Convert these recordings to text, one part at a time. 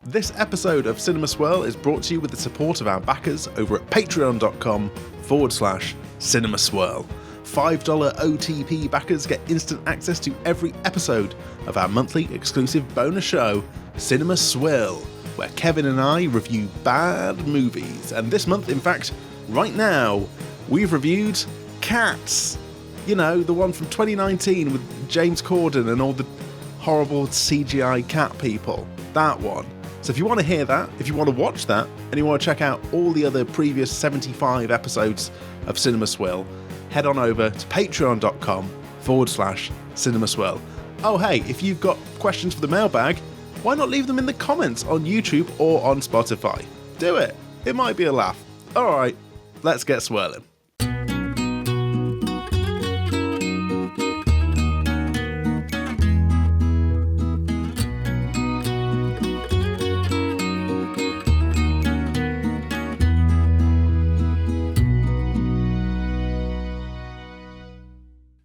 This episode of Cinema Swirl is brought to you with the support of our backers over at patreon.com/Cinema Swirl. $5 OTP backers get instant access to every episode of our monthly exclusive bonus show, Cinema Swirl, where Kevin and I review bad movies. And this month, in fact, right now, we've reviewed Cats. You know, the one from 2019 with James Corden and all the horrible CGI cat people. That one. So if you want to hear that, if you want to watch that, and you want to check out all the other previous 75 episodes of Cinema Swirl, head on over to patreon.com/Cinema Swirl. Oh hey, if you've got questions for the mailbag, why not leave them in the comments on YouTube or on Spotify? Do it. It might be a laugh. Alright, let's get swirling.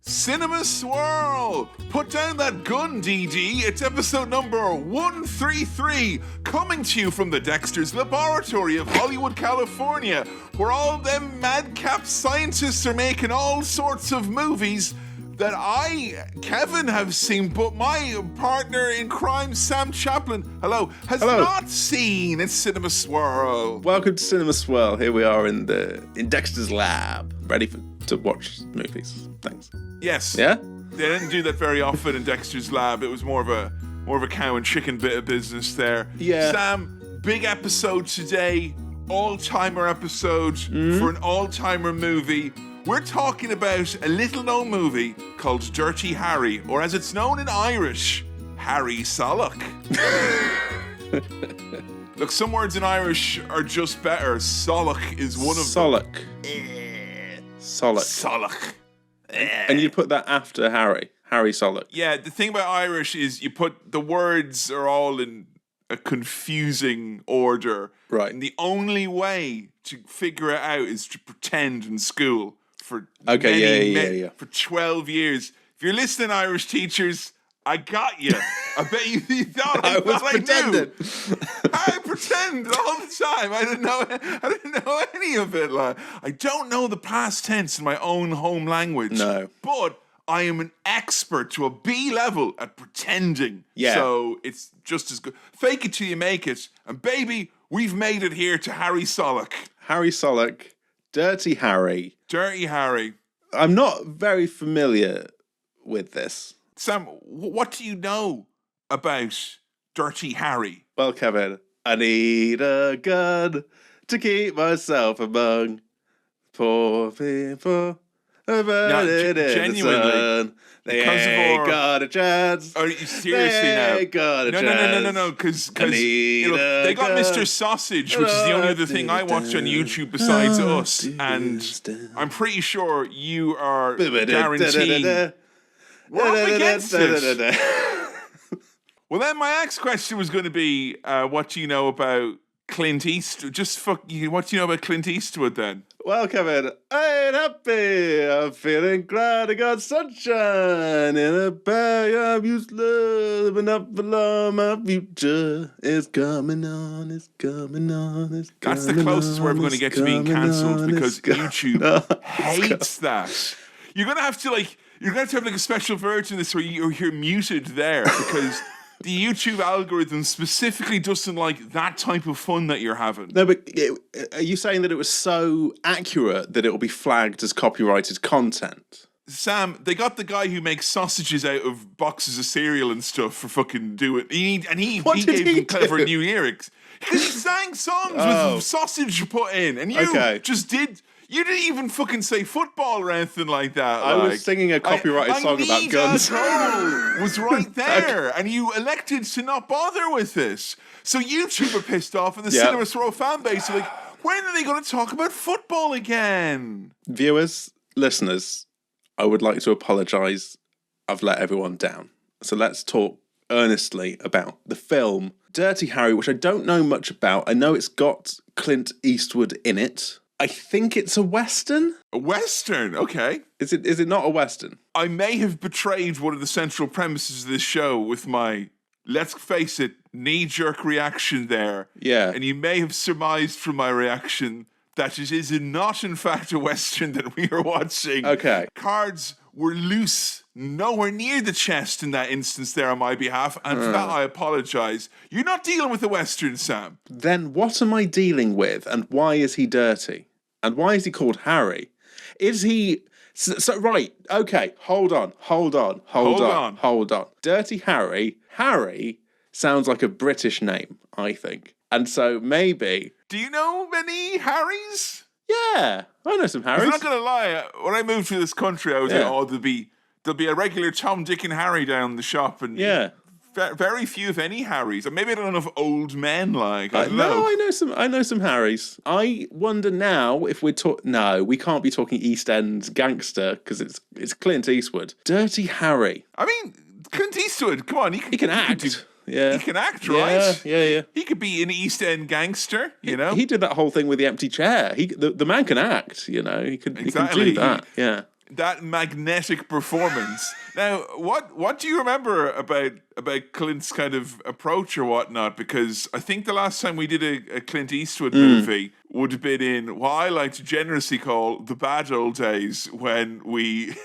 Cinema Swirl! Put down that gun, DD. It's episode number 133, coming to you from the Dexter's Laboratory of Hollywood, California, where all them madcap scientists are making all sorts of movies that I, Kevin, have seen, but my partner in crime, Sam Chaplin, has not seen. It's Cinema Swirl. Welcome to Cinema Swirl. Here we are in Dexter's lab, ready to watch movies. Thanks. Yes. Yeah? They didn't do that very often in Dexter's lab. It was more of a cow and chicken bit of business there. Yeah. Sam, big episode today, all-timer episode for an all-timer movie. We're talking about a little-known movie called Dirty Harry, or as it's known in Irish, Harry Solach. Look, some words in Irish are just better. Solach is one of them. Solach. And you put that after Harry Solach. Yeah, the thing about Irish is you put the words are all in a confusing order. Right. And the only way to figure it out is to pretend in school for for 12 years. If you're listening, Irish teachers, I got you. I bet you thought I was pretending. I pretend all the time. I didn't know any of it. Like, I don't know the past tense in my own home language. No. But I am an expert to a B level at pretending. Yeah. So it's just as good. Fake it till you make it. And baby, we've made it here to Harry Solach. Harry Solach, Dirty Harry. Dirty Harry. I'm not very familiar with this. Sam, what do you know about Dirty Harry? Well, Kevin, I need a gun to keep myself among poor people. Genuinely, they ain't got a chance. Are you seriously now? Ain't got a chance. No, because they got Mr. Sausage, which is the only other thing I watch on YouTube besides us, and I'm pretty sure you are guaranteed. We're up against it. Well, then my next question was going to be, what do you know about Clint Eastwood? What do you know about Clint Eastwood then? Well, Kevin, I ain't happy. I'm feeling glad I got sunshine in a bag of useless, living up below my future. It's coming on, it's coming on, it's coming on. That's the closest we're ever going to get to being cancelled because YouTube hates that. You're going to have to have a special version of this where you're muted there because the YouTube algorithm specifically doesn't like that type of fun that you're having. No, but are you saying that it was so accurate that it will be flagged as copyrighted content? Sam, they got the guy who makes sausages out of boxes of cereal and stuff for fucking doing it. He gave them clever new lyrics. Because he sang songs with sausage put in, and you just did... You didn't even fucking say football or anything like that. I was singing a copyrighted song about guns. Was right there, and you elected to not bother with this. So YouTube are pissed off, and the Cinema Swirl fan base are like, when are they going to talk about football again? Viewers, listeners, I would like to apologise. I've let everyone down. So let's talk earnestly about the film Dirty Harry, which I don't know much about. I know it's got Clint Eastwood in it. I think it's a Western. A Western, okay. Is it not a Western? I may have betrayed one of the central premises of this show with my let's face it, knee-jerk reaction there. Yeah. And you may have surmised from my reaction that it is not, in fact, a Western that we are watching. Okay. Cards were loose, nowhere near the chest in that instance there on my behalf, and for that I apologise. You're not dealing with a Western, Sam. Then what am I dealing with, and why is he dirty? And why is he called Harry? Is he... So right, okay, hold on. Dirty Harry. Harry sounds like a British name, I think. And so maybe... Do you know many Harrys? Yeah, I know some Harrys. I'm not going to lie, when I moved to this country, I was like, oh, there'll be a regular Tom, Dick and Harry down the shop. And very few, if any, Harrys. Or maybe I don't know enough old men, like, I don't know. No, I know some Harrys. I wonder now if we're No, we can't be talking East End gangster, because it's Clint Eastwood. Dirty Harry. I mean, Clint Eastwood, come on. He can act. He can act, right? Yeah. He could be an East End gangster, you know? He did that whole thing with the empty chair. The man can act, you know? He can do that, yeah. That magnetic performance. Now, what do you remember about Clint's kind of approach or whatnot? Because I think the last time we did a Clint Eastwood movie would have been in what I like to generously call the bad old days, when we...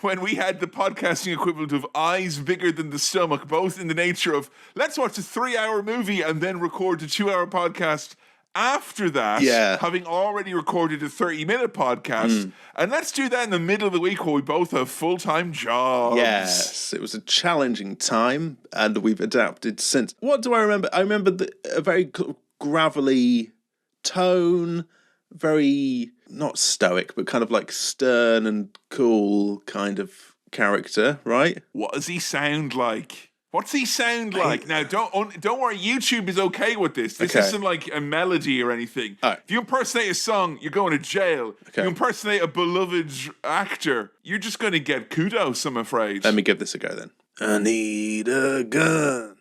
when we had the podcasting equivalent of eyes bigger than the stomach, both in the nature of let's watch a 3-hour movie and then record a 2-hour podcast after that, having already recorded a 30-minute podcast, and let's do that in the middle of the week where we both have full-time jobs. Yes, it was a challenging time, and we've adapted since. What do I remember? I remember a very gravelly tone, very... not stoic, but kind of like stern and cool kind of character, right? What does he sound like? What's he sound like? Now, don't worry, YouTube is okay with this. This isn't like a melody or anything. Right. If you impersonate a song, you're going to jail. Okay. If you impersonate a beloved actor, you're just going to get kudos, I'm afraid. Let me give this a go then. I need a gun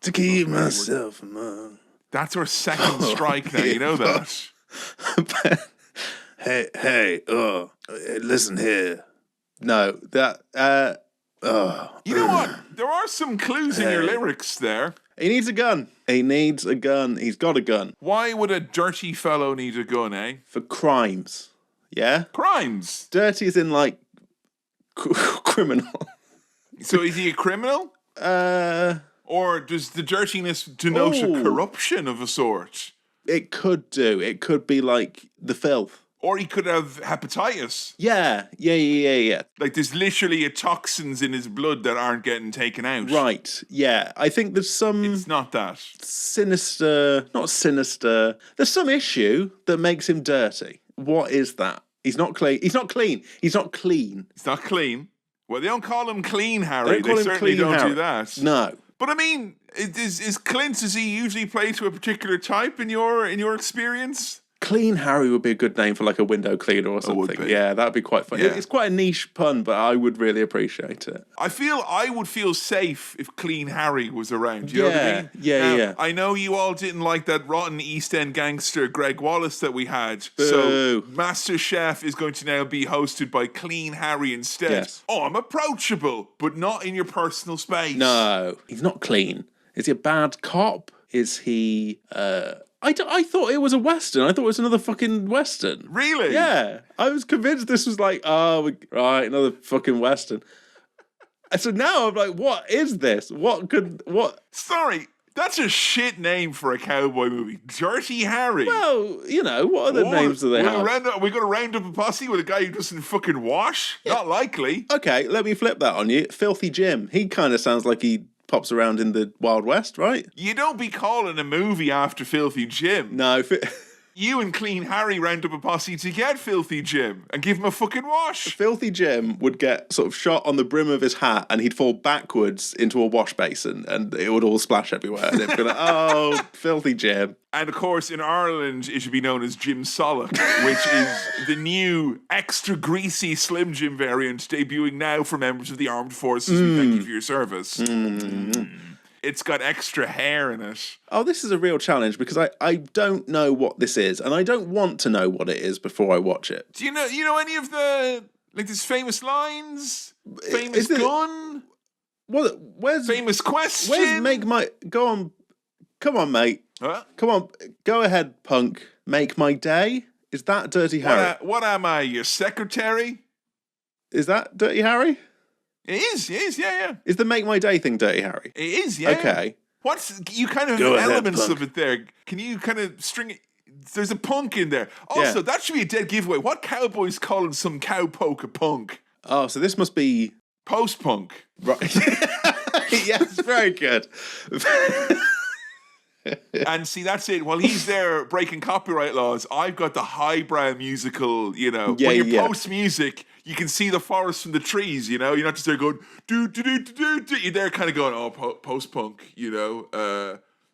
to keep myself among. That's our second strike now, you know that? Hey, listen here. No, that, You know what? There are some clues in your lyrics there. He needs a gun. He needs a gun. He's got a gun. Why would a dirty fellow need a gun, eh? For crimes. Yeah? Crimes? Dirty is in, like, criminal. So is he a criminal? Or does the dirtiness denote a corruption of a sort? It could do. It could be, like, the filth. Or he could have hepatitis. Yeah. Like there's literally toxins in his blood that aren't getting taken out. Right, yeah. I think there's some... It's not that. Not sinister. There's some issue that makes him dirty. What is that? He's not clean. Well, they don't call him Clean Harry. They certainly don't do that. No. But I mean, is Clint, does he usually play to a particular type in your experience? Clean Harry would be a good name for like a window cleaner or something. Yeah, that'd be quite fun. Yeah. It's quite a niche pun, but I would really appreciate it. I would feel safe if Clean Harry was around. You know what I mean? Yeah. I know you all didn't like that rotten East End gangster Greg Wallace that we had. Boo. So Master Chef is going to now be hosted by Clean Harry instead. Yes. Oh, I'm approachable, but not in your personal space. No, he's not clean. Is he a bad cop? Is he... I thought it was a Western. I thought it was another fucking Western. Really? Yeah. I was convinced this was like, right, another fucking Western. So now I'm like, what is this? What? Sorry, that's a shit name for a cowboy movie. Dirty Harry. Well, what other names do they have? Are we going to round up a posse with a guy who doesn't fucking wash? Yeah. Not likely. Okay, let me flip that on you. Filthy Jim. He kind of sounds like he pops around in the Wild West, right? You don't be calling a movie after Filthy Jim. No. You and Clean Harry round up a posse to get Filthy Jim and give him a fucking wash. Filthy Jim would get sort of shot on the brim of his hat and he'd fall backwards into a wash basin and it would all splash everywhere. And it'd be like, oh, Filthy Jim. And of course, in Ireland, it should be known as Jim Solid, which is the new extra greasy Slim Jim variant debuting now for members of the armed forces. We thank you for your service. It's got extra hair in it. Oh, this is a real challenge because I don't know what this is, and I don't want to know what it is before I watch it. Do you know any of the, like, these famous lines? Famous gun? What? Where's Famous question. Where's make my go on? Come on, mate. Huh? Come on, go ahead, punk. Make my day. Is that Dirty Harry? What am I? Your secretary? Is that Dirty Harry? It is, yeah. Is the Make My Day thing Dirty Harry? It is, yeah. Okay. You kind of Go have ahead, elements punk. of it there. Can you kind of string it? There's a punk in there. Also, that should be a dead giveaway. What cowboys calling some cowpoke a punk? Oh, so this must be Post-punk. right. Yes, very good. And see, that's it. While he's there breaking copyright laws, I've got the highbrow musical, Yeah, when you're yeah. post-music, you can see the forest from the trees, You're not just there going, do. You're there kind of going, post-punk,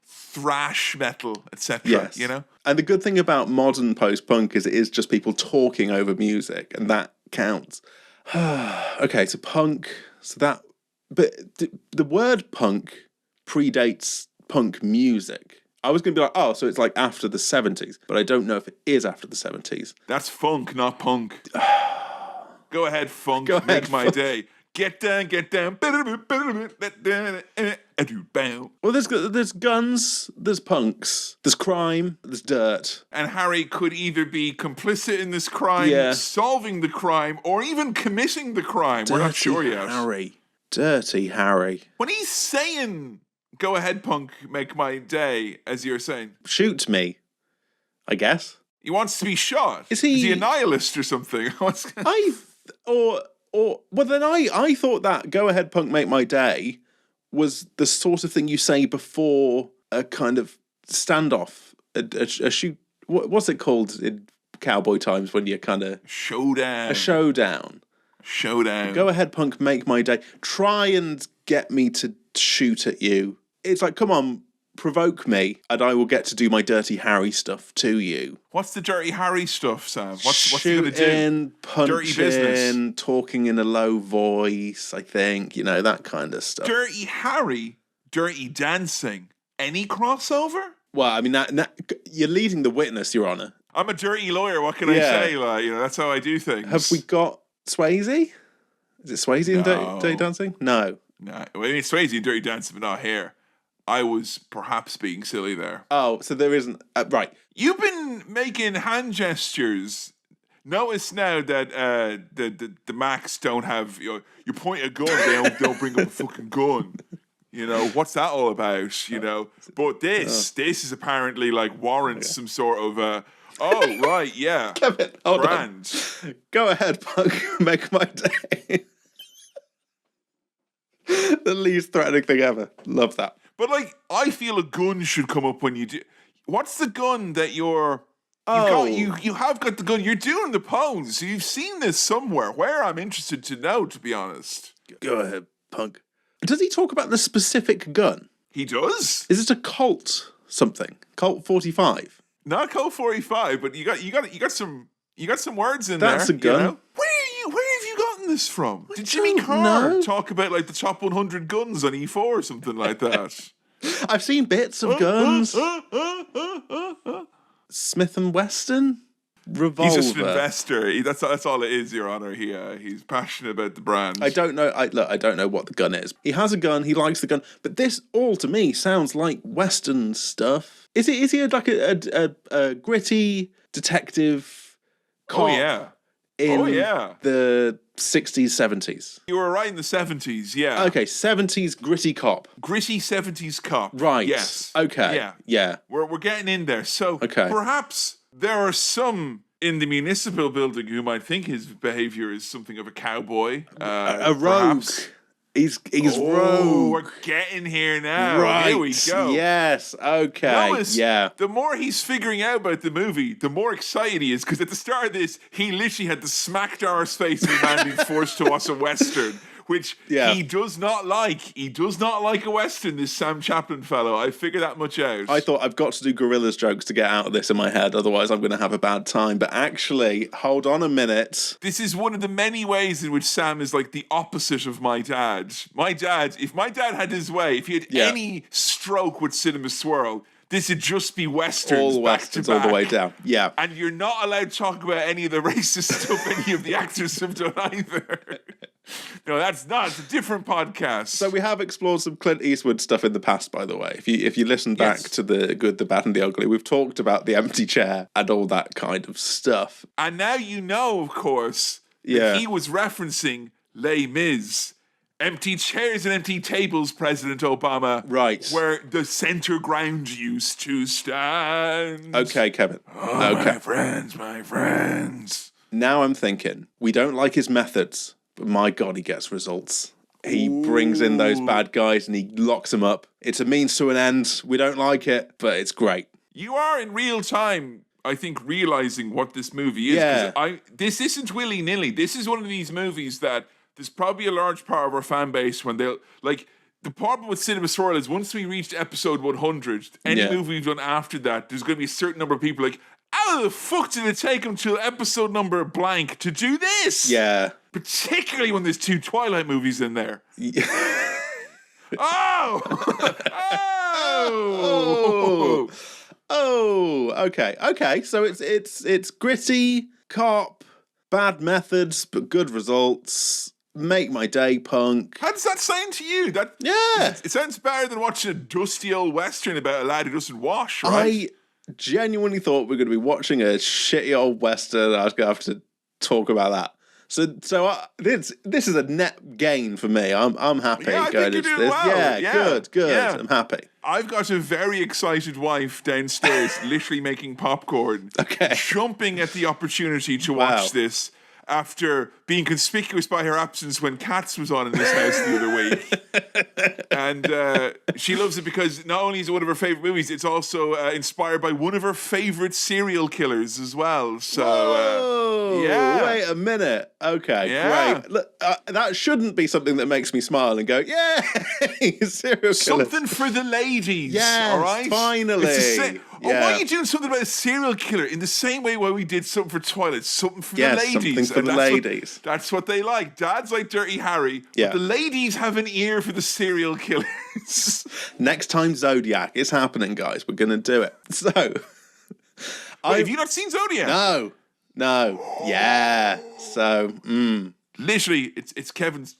thrash metal, etc., Yes. And the good thing about modern post-punk is it is just people talking over music, and that counts. Okay, so punk. But the word punk predates punk music. I was going to be like, oh, so it's like after the 70s, but I don't know if it is after the 70s. That's funk, not punk. Go ahead, funk. Go ahead, Make my funk. day. Get down. Well, there's guns, there's punks, there's crime, there's dirt. And Harry could either be complicit in this crime, Yeah. solving the crime, or even committing the crime. We're not sure yet. Dirty Harry. When he's saying, go ahead, punk, make my day, as you're saying, Shoot me, I guess. he wants to be shot. Is he a nihilist or something? Well, then I thought that go ahead, punk, make my day was the sort of thing you say before a kind of standoff, a shoot. What's it called in cowboy times when you're kind of Showdown. a showdown? Showdown. Go ahead, punk, make my day. Try and get me to shoot at you. It's like, come on, provoke me, and I will get to do my Dirty Harry stuff to you. What's the Dirty Harry stuff, Sam? What's he going to do? Shooting, punching, Dirty business. talking in a low voice, I think, that kind of stuff. Dirty Harry, dirty dancing. Any crossover? Well, I mean, that you're leading the witness, Your Honour. I'm a dirty lawyer. What can I say? That's how I do things. Have we got Swayze? Is it Swayze in No. Dirty Dancing? No. Nah, I mean, Swayze and Dirty Dancing, but not here. I was perhaps being silly there. Oh, so there isn't... right. You've been making hand gestures. Notice now that the Macs don't have... You point a gun, they don't bring up a fucking gun. What's that all about? But this is apparently like warrants some sort of... oh, right, yeah. Kevin, hold Grand. on. Go ahead, punk. Make my day. The least threatening thing ever. Love that. But, I feel a gun should come up when you do... What's the gun that you're... You have got the gun. You're doing the pose. So you've seen this somewhere. Where, I'm interested to know, to be honest. Go ahead, punk. Does he talk about the specific gun? He does. Is it a Colt something? Colt 45? Not Colt 45, but you got some words in That's there. a gun. Where have you gotten this from? Did Jimmy Carr know. talk about the top 100 guns on E4 or something like that? I've seen bits of guns. Smith & Wesson? Revolver. He's just an investor. That's all it is, Your Honour. He's passionate about the brand. I don't know. I don't know what the gun is. He has a gun. He likes the gun. But this all to me sounds like Western stuff. Is he like a gritty detective cop? Oh yeah. In yeah. the 60s, 70s. You were right in the 70s. Yeah. Okay, 70s gritty cop. Gritty 70s cop. Right. Yes. Okay. Yeah. We're getting in there. So Okay. perhaps there are some in the municipal building who might think his behaviour is something of a cowboy. A rogue. Perhaps. He's rogue. We're getting here now. Right. Here we go. Yes. Okay. Notice, yeah. the more he's figuring out about the movie, the more excited he is. Because at the start of this, he literally had the smacked arse face of a man being forced to watch a Western, which he does not like. He does not like a Western, this Sam Chaplin fellow. I figured that much out. I thought I've got to do Gorillaz jokes to get out of this in my head, otherwise I'm going to have a bad time. But actually, hold on a minute. This is one of the many ways in which Sam is like the opposite of my dad. My dad, if my dad had his way, if he had any stroke with Cinema Swirl, This would just be westerns, all back westerns to back. all the way down. Yeah. And you're not allowed to talk about any of the racist stuff any of the actors have done either. No, that's not. It's a different podcast. So we have explored some Clint Eastwood stuff in the past, by the way. If you listen back to the good, the bad, and the ugly, we've talked about the empty chair and all that kind of stuff. And now you know, of course, that he was referencing Les Mis. Empty chairs and empty tables, President Obama. Right. Where the center ground used to stand. Okay, Kevin. Oh, okay. My friends. Now I'm thinking, we don't like his methods, but my God, he gets results. He brings in those bad guys and he locks them up. It's a means to an end. We don't like it, but it's great. You are in real time, I think, realizing what this movie is. Yeah. This isn't willy-nilly. This is one of these movies that there's probably a large part of our fan base when they'll, like, the problem with Cinema Swirl is once we reached episode 100, any movie we've done after that, there's going to be a certain number of people like, how the fuck did it take them till episode number blank to do this? Yeah. Particularly when there's 2 Twilight movies in there. Yeah. Oh! Okay. So it's gritty, cop, bad methods, but good results. Make my day, punk. How does that sound to you? It sounds better than watching a dusty old western about a lad who doesn't wash, right? I genuinely thought we were going to be watching a shitty old western. I was going to have to talk about that. So this is a net gain for me. I'm happy. Yeah, I think you're doing well. Yeah, good. Yeah. I'm happy. I've got a very excited wife downstairs, literally making popcorn. Okay. Jumping at the opportunity to watch this after being conspicuous by her absence when Cats was on in this house the other week. And she loves it because not only is it one of her favourite movies, it's also inspired by one of her favourite serial killers as well. So, wait a minute. Okay, great. Look, that shouldn't be something that makes me smile and go, yeah, serial killers. Something for the ladies, all right? Finally. Why are you doing something about a serial killer in the same way why we did something for Twilight? Something for the ladies. Something for the ladies. That's what they like. Dads like Dirty Harry, but the ladies have an ear for the serial killers. Next time Zodiac, it's happening, guys. We're going to do it. So, have you not seen Zodiac? No. Yeah. So, literally, it's Kevin's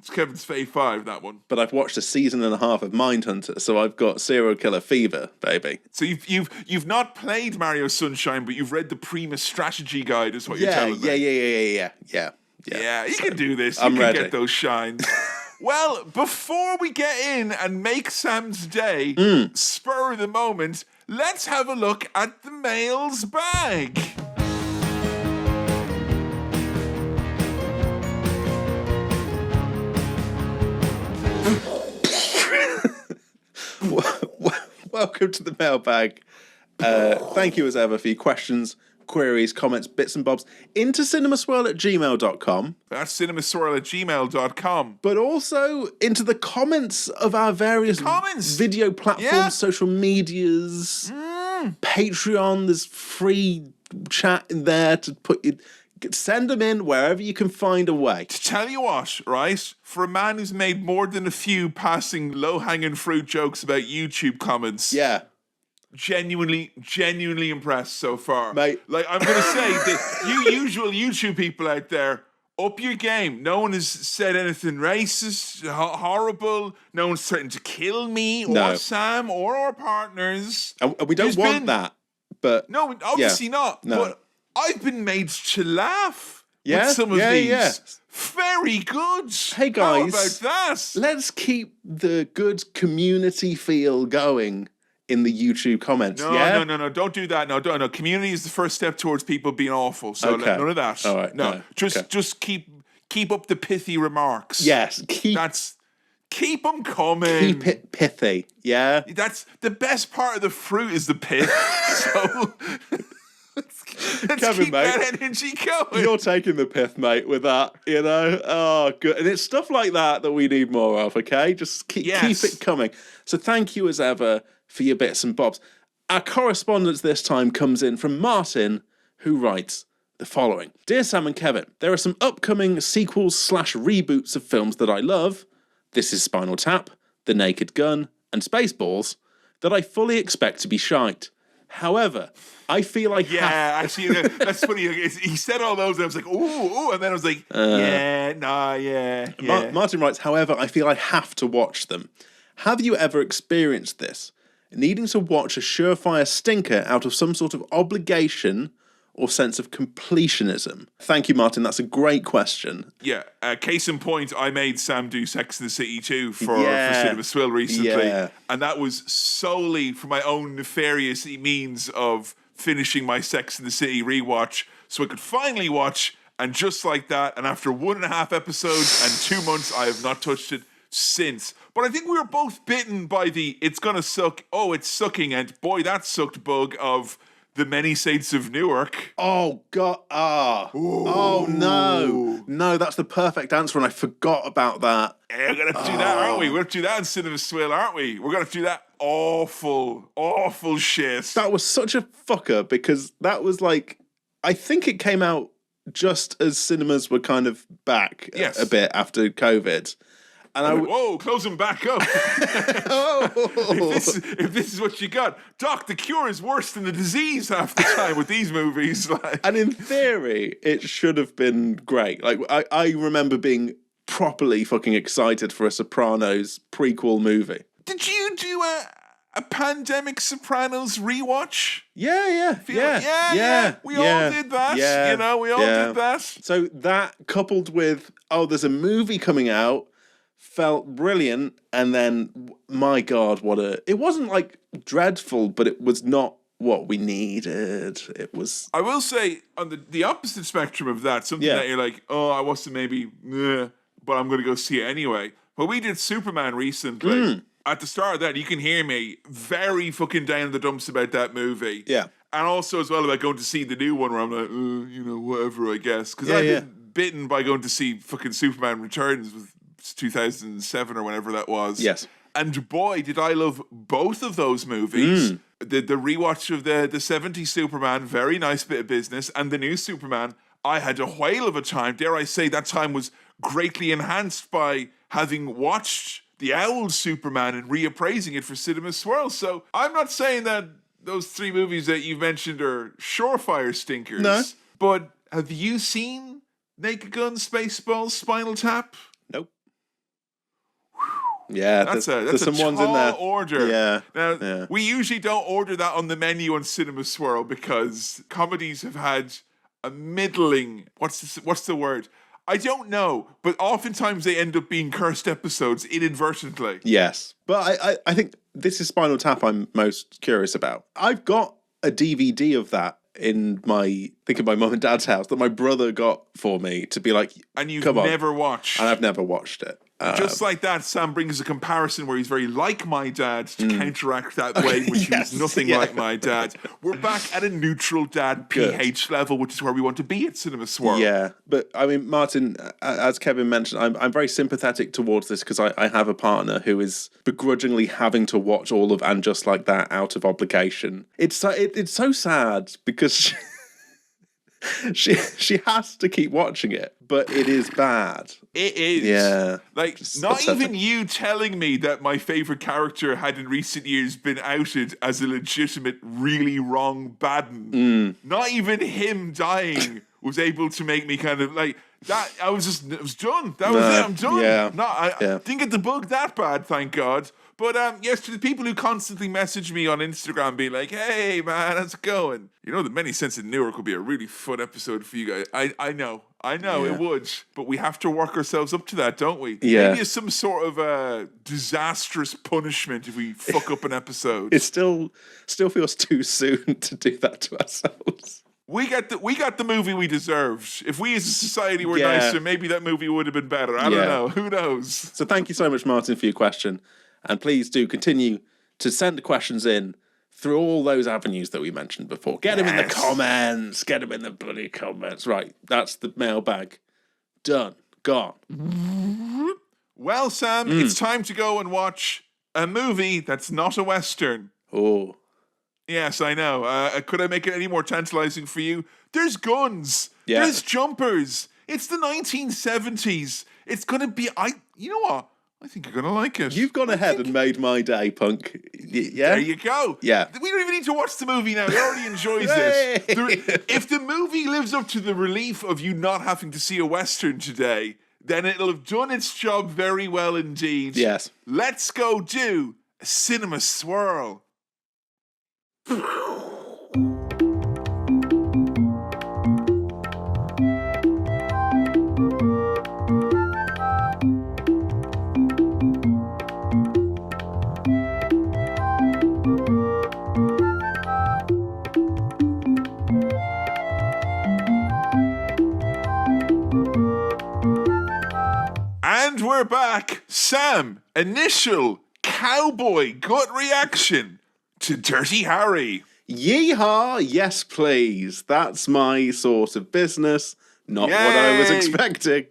fave 5, that one. But I've watched a season and a half of Mindhunter, so I've got serial killer fever, baby. So you've not played Mario Sunshine, but you've read the Primus strategy guide, is what you're telling me. Yeah. You can do this. I'm you can ready. get those shines. Well, before we get in and make Sam's day, spur of the moment, let's have a look at the mail's bag. Welcome to the mailbag. Thank you as ever for your questions, queries, comments, bits and bobs into cinemaswirl@gmail.com. That's cinemaswirl@gmail.com. But also into the comments of our various video platforms, social medias, Patreon. There's free chat in there to put you. Send them in wherever you can find a way. To tell you what, right? For a man who's made more than a few passing low-hanging fruit jokes about YouTube comments. Yeah. Genuinely impressed so far. Mate. Like, I'm going to say that you usual YouTube people out there, up your game. No one has said anything racist, horrible. No one's threatened to kill me or Sam or our partners. And we don't want that. But no, obviously not. No. But I've been made to laugh with some of these. Yeah. Very good. Hey guys, how about that? Let's keep the good community feel going in the YouTube comments. No, don't do that. No. Community is the first step towards people being awful. So none of that. All right. No. Just keep up the pithy remarks. Yes. Keep them coming. Keep it pithy. Yeah. That's the best part of the fruit is the pith. So let's Kevin, keep mate, that energy going. You're taking the pith, mate, with that, you know? Oh, good. And it's stuff like that we need more of, okay? Just keep it coming. So thank you as ever for your bits and bobs. Our correspondence this time comes in from Martin, who writes the following. Dear Sam and Kevin, there are some upcoming sequels/reboots of films that I love. This is Spinal Tap, The Naked Gun, and Spaceballs. that I fully expect to be shite. However, I feel like actually, that's funny. He said all those, and I was like, ooh, and then I was like, yeah. Martin writes, however, I feel I have to watch them. Have you ever experienced this? Needing to watch a surefire stinker out of some sort of obligation or sense of completionism? Thank you, Martin. That's a great question. Yeah. Case in point, I made Sam do Sex and the City 2 for Cinema Swirl recently. Yeah. And that was solely for my own nefarious means of finishing my Sex and the City rewatch so I could finally watch. And just like that, and after 1.5 episodes and 2 months, I have not touched it since. But I think we were both bitten by the it's gonna suck, oh, it's sucking, and boy, that sucked bug of The Many Saints of Newark. Oh, God. Oh, no. No, that's the perfect answer, and I forgot about that. Yeah, we're going to do that, aren't we? We're going to do that in Cinema Swirl, aren't we? We're going to do that awful shit. That was such a fucker, because that was like... I think it came out just as cinemas were kind of back a bit after COVID. And whoa, close them back up. if this is what you got. Doc, the cure is worse than the disease half the time with these movies. And in theory, it should have been great. Like, I remember being properly fucking excited for a Sopranos prequel movie. Did you do a pandemic Sopranos rewatch? Yeah. We all did that. Yeah, we all did that. So that coupled with, there's a movie coming out, felt brilliant, and then, my God, it wasn't like dreadful, but it was not what we needed. It was... I will say, on the opposite spectrum of that, something that you're like, I wasn't maybe, but I'm going to go see it anyway. Well, we did Superman recently. At the start of that, you can hear me very fucking down in the dumps about that movie. Yeah. And also as well about going to see the new one where I'm like, whatever, I guess. Because I've been bitten by going to see fucking Superman Returns with 2007 or whenever that was. Yes. And boy, did I love both of those movies. The rewatch of the 70s Superman, very nice bit of business. And the new Superman, I had a whale of a time. Dare I say that time was greatly enhanced by having watched the old Superman and reappraising it for Cinema Swirl. So I'm not saying that those 3 movies that you've mentioned are surefire stinkers. No. But have you seen Naked Gun, Spaceballs, Spinal Tap? Nope. Yeah, that's there's a some tall ones in there. order. Yeah. Now, we usually don't order that on the menu on Cinema Swirl because comedies have had a middling... What's the word? I don't know, but oftentimes they end up being cursed episodes inadvertently. Yes. But I think this is Spinal Tap I'm most curious about. I've got a DVD of that in my mum and dad's house that my brother got for me to be like, and you've never watched. And I've never watched it. Just like that, Sam brings a comparison where he's very like my dad to counteract that way, which Yes, is nothing like my dad. We're back at a neutral dad pH level, which is where we want to be at Cinema Swirl. Yeah, but I mean, Martin, as Kevin mentioned, I'm very sympathetic towards this because I have a partner who is begrudgingly having to watch all of And Just Like That out of obligation. It's so sad because she has to keep watching it, but it is bad. It is. Yeah. Like, not even you telling me that my favourite character had in recent years been outed as a legitimate, really wrong badden. Not even him dying was able to make me kind of like that. It was done. That was it. I'm done. Yeah. I didn't get the bug that bad, thank God. But yes, to the people who constantly message me on Instagram being like, hey man, how's it going? You know, The Many Saints of Newark would be a really fun episode for you guys. I know it would. But we have to work ourselves up to that, don't we? Yeah. Maybe it's some sort of disastrous punishment if we fuck up an episode. It still feels too soon to do that to ourselves. We got the movie we deserved. If we as a society were nicer, maybe that movie would have been better. I don't know. Who knows? So thank you so much, Martin, for your question. And please do continue to send the questions in through all those avenues that we mentioned before. Get them in the comments. Get them in the bloody comments. Right, that's the mailbag. Done. Gone. Well, Sam, it's time to go and watch a movie that's not a Western. Oh. Yes, I know. Could I make it any more tantalizing for you? There's guns. Yeah. There's jumpers. It's the 1970s. It's going to be... You know what? I think you're going to like it. You've gone ahead and made my day, punk. Yeah? There you go. Yeah. We don't even need to watch the movie now. He already enjoys it. If the movie lives up to the relief of you not having to see a Western today, then it'll have done its job very well indeed. Yes. Let's go do a cinema swirl. And we're back. Sam, initial cowboy gut reaction to Dirty Harry. Yeehaw, yes please. That's my sort of business. Not what I was expecting,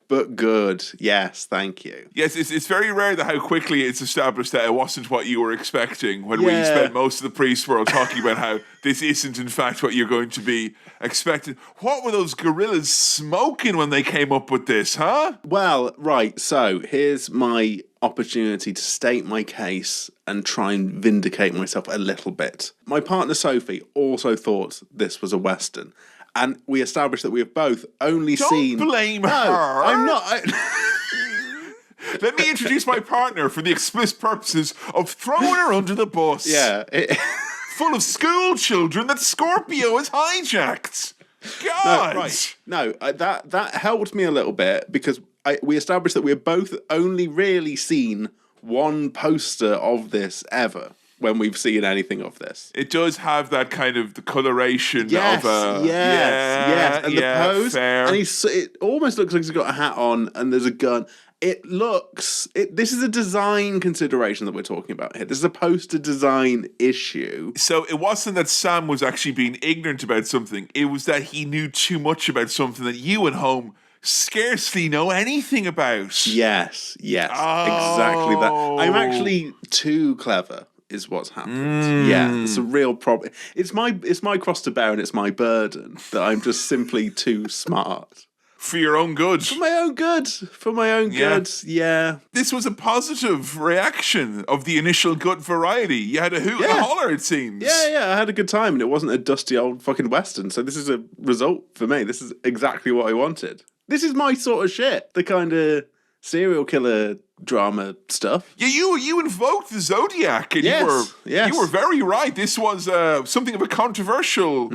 but good. Yes, thank you. Yes, it's very rare that how quickly it's established that it wasn't what you were expecting when we spent most of the pre-swirl talking about how this isn't in fact what you're going to be expecting. What were those gorillas smoking when they came up with this, huh? Well, right, so here's my opportunity to state my case and try and vindicate myself a little bit. My partner Sophie also thought this was a Western. And we established that we have both only seen... Don't blame her. I'm not... Let me introduce my partner for the explicit purposes of throwing her under the bus. Yeah. Full of school children that Scorpio has hijacked. God! No, right. No, that helped me a little bit because we established that we have both only really seen one poster of this ever. When we've seen anything of this, it does have that kind of the coloration of yes, and the pose, fair. And it almost looks like he's got a hat on, and there's a gun. This is a design consideration that we're talking about here. This is a poster design issue. So it wasn't that Sam was actually being ignorant about something; it was that he knew too much about something that you at home scarcely know anything about. Yes, exactly that. I'm actually too clever. Is what's happened. Yeah, it's a real problem. It's my cross to bear and it's my burden that I'm just simply too smart. For your own good. For my own good. Yeah. This was a positive reaction of the initial gut variety. You had a hoot and a holler, it seems. Yeah, I had a good time and it wasn't a dusty old fucking Western, so this is a result for me. This is exactly what I wanted. This is my sort of shit. The kind of serial killer drama stuff. Yeah, you invoked the Zodiac, and you were very right. This was something of a controversial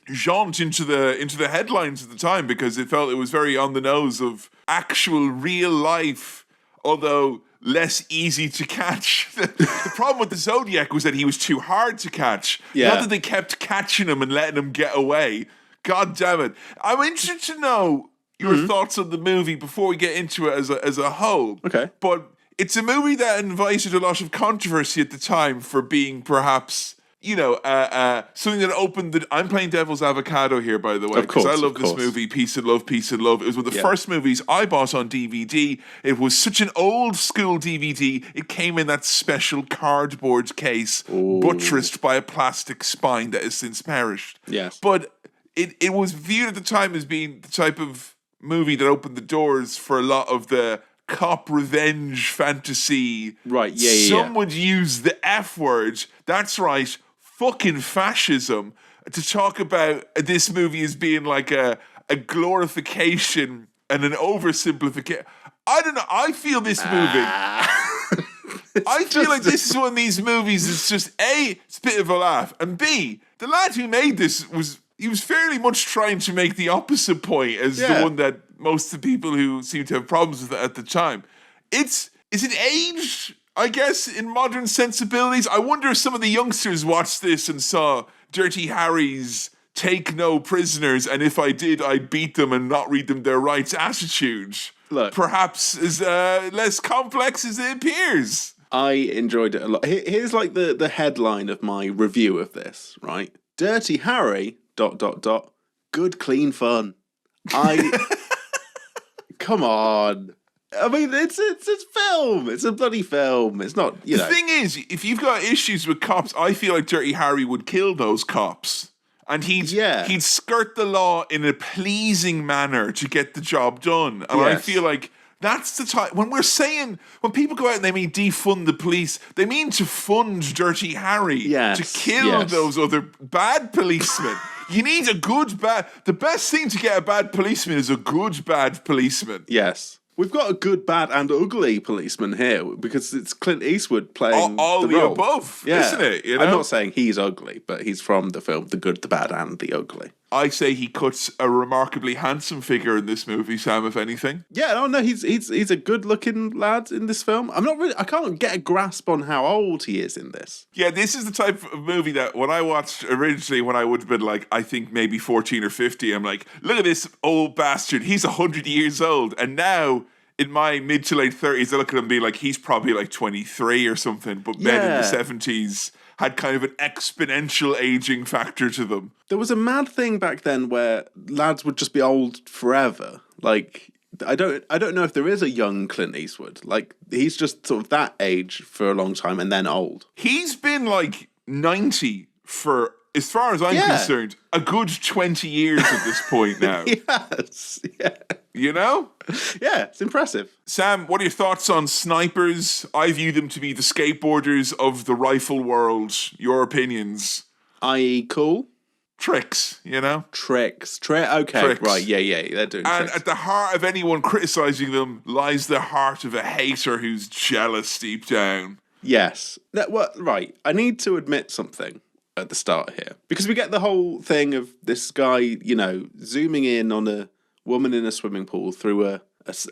jaunt into the headlines at the time because it felt it was very on the nose of actual real life, although less easy to catch. The problem with the Zodiac was that he was too hard to catch. Yeah. Not that they kept catching him and letting him get away. God damn it! I'm interested to know your thoughts on the movie before we get into it as a whole. Okay. But it's a movie that invited a lot of controversy at the time for being perhaps, something that opened the... I'm playing devil's avocado here, by the way, because I love this movie, Peace and Love, Peace and Love. It was one of the first movies I bought on DVD. It was such an old school DVD. It came in that special cardboard case, buttressed by a plastic spine that has since perished. Yes. But it was viewed at the time as being the type of movie that opened the doors for a lot of the cop revenge fantasy. Right, Some would use the F word. That's right, fucking fascism, to talk about this movie as being like a glorification and an oversimplification. I don't know. I feel this movie. I feel like this is one of these movies that's just A, it's a bit of a laugh, and B, the lad who made this was fairly much trying to make the opposite point as the one that most of the people who seem to have problems with it at the time. Is it aged, I guess, in modern sensibilities? I wonder if some of the youngsters watched this and saw Dirty Harry's take no prisoners, and if I did, I'd beat them and not read them their rights attitude. Look, perhaps as less complex as it appears. I enjoyed it a lot. Here's like the headline of my review of this, right? Dirty Harry... ... good clean fun. Come on. I mean, it's film. It's a bloody film. It's not, The thing is, if you've got issues with cops, I feel like Dirty Harry would kill those cops. And he'd skirt the law in a pleasing manner to get the job done. And I feel like That's the time when when people go out and they mean defund the police, they mean to fund Dirty Harry to kill those other bad policemen. You need the best thing to get a bad policeman is a good bad policeman. Yes. We've got a good, bad, and ugly policeman here because it's Clint Eastwood playing all the the role. above, Yeah. isn't it? You know? I'm not saying he's ugly, but he's from the film The Good, the Bad, and the Ugly. I say he cuts a remarkably handsome figure in this movie, Sam, if anything. Yeah, no, he's a good-looking lad in this film. I can't get a grasp on how old he is in this. Yeah, this is the type of movie that when I watched originally, when I would have been like, I think maybe 14 or 50, I'm like, look at this old bastard. He's 100 years old. And now, in my mid to late 30s, I look at him and be like, he's probably like 23 or something. But men in the 70s had kind of an exponential aging factor to them. There was a mad thing back then where lads would just be old forever. Like, I don't know if there is a young Clint Eastwood. Like, he's just sort of that age for a long time and then old. He's been like 90 for, as far as I'm concerned, a good 20 years at this point now. Yes, yeah. You know? Yeah, it's impressive. Sam, what are your thoughts on snipers? I view them to be the skateboarders of the rifle world. Your opinions? I.e. cool? Tricks, you know? Tricks. Okay, Tricks. Right, yeah, they're doing and tricks. At the heart of anyone criticising them lies the heart of a hater who's jealous deep down. Yes. Right, I need to admit something at the start here. Because we get the whole thing of this guy, you know, zooming in on a woman in a swimming pool through